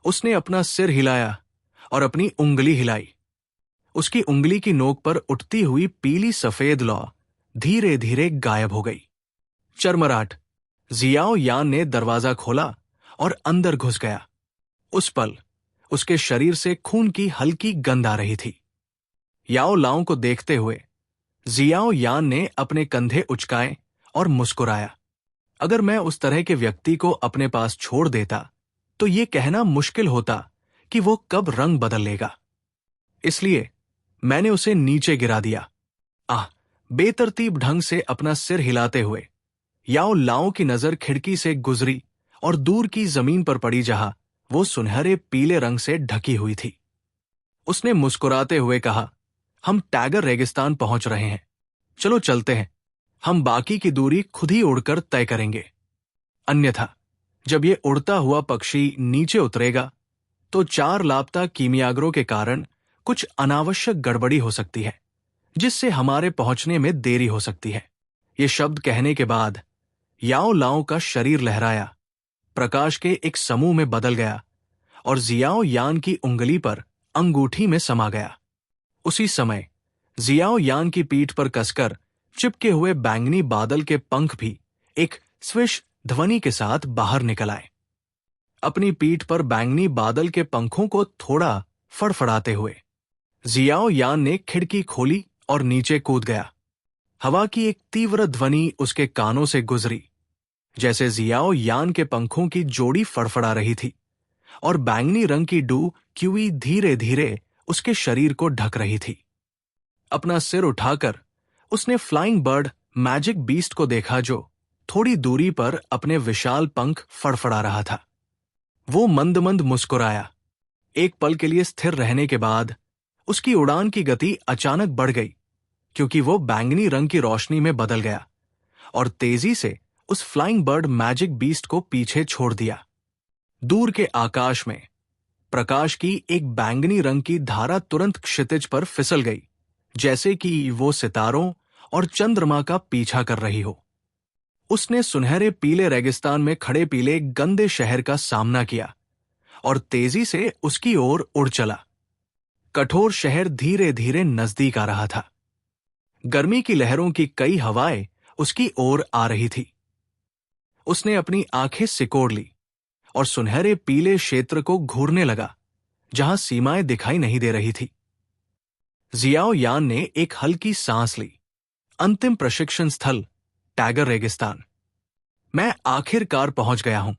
उसने अपना सिर हिलाया और अपनी उंगली हिलाई। उसकी उंगली की नोक पर उठती हुई पीली सफेद लौ धीरे धीरे गायब हो गई। चरमराट! जियाओ यान ने दरवाजा खोला और अंदर घुस गया। उस पल उसके शरीर से खून की हल्की गंध आ रही थी। याओ लाओ को देखते हुए जियाओ यान ने अपने कंधे उचकाए और मुस्कुराया। अगर मैं उस तरह के व्यक्ति को अपने पास छोड़ देता तो ये कहना मुश्किल होता कि वो कब रंग बदल लेगा। इसलिए मैंने उसे नीचे गिरा दिया। बेतरतीब ढंग से अपना सिर हिलाते हुए याओ लाओ की नजर खिड़की से गुजरी और दूर की जमीन पर पड़ी, जहां वो सुनहरे पीले रंग से ढकी हुई थी। उसने मुस्कुराते हुए कहा, हम टैगर रेगिस्तान पहुंच रहे हैं। चलो चलते हैं। हम बाकी की दूरी खुद ही उड़कर तय करेंगे। अन्यथा जब ये उड़ता हुआ पक्षी नीचे उतरेगा तो 4 लापता कीमियागरों के कारण कुछ अनावश्यक गड़बड़ी हो सकती है, जिससे हमारे पहुंचने में देरी हो सकती है। ये शब्द कहने के बाद याओ लाओ का शरीर लहराया। प्रकाश के एक समूह में बदल गया और जियाओ यान की उंगली पर अंगूठी में समा गया। उसी समय जियाओ यान की पीठ पर कसकर चिपके हुए बैंगनी बादल के पंख भी एक स्विश ध्वनि के साथ बाहर निकल आए। अपनी पीठ पर बैंगनी बादल के पंखों को थोड़ा फड़फड़ाते हुए जियाओ यान ने खिड़की खोली और नीचे कूद गया। हवा की एक तीव्र ध्वनि उसके कानों से गुजरी, जैसे जियाओ यान के पंखों की जोड़ी फड़फड़ा रही थी और बैंगनी रंग की डू क्यूई धीरे धीरे उसके शरीर को ढक रही थी। अपना सिर उठाकर उसने फ्लाइंग बर्ड मैजिक बीस्ट को देखा, जो थोड़ी दूरी पर अपने विशाल पंख फड़फड़ा रहा था। वो मंद मंद मुस्कुराया। एक पल के लिए स्थिर रहने के बाद उसकी उड़ान की गति अचानक बढ़ गई, क्योंकि वो बैंगनी रंग की रोशनी में बदल गया और तेजी से उस फ्लाइंग बर्ड मैजिक बीस्ट को पीछे छोड़ दिया। दूर के आकाश में प्रकाश की एक बैंगनी रंग की धारा तुरंत क्षितिज पर फिसल गई, जैसे कि वो सितारों और चंद्रमा का पीछा कर रही हो। उसने सुनहरे पीले रेगिस्तान में खड़े पीले गंदे शहर का सामना किया और तेजी से उसकी ओर उड़ चला। कठोर शहर धीरे धीरे नजदीक आ रहा था। गर्मी की लहरों की कई हवाएं उसकी ओर आ रही थी। उसने अपनी आंखें सिकोड़ ली और सुनहरे पीले क्षेत्र को घूरने लगा, जहां सीमाएं दिखाई नहीं दे रही थी। जियाओ यान ने एक हल्की सांस ली। अंतिम प्रशिक्षण स्थल टैगर रेगिस्तान। मैं आखिरकार पहुंच गया हूं।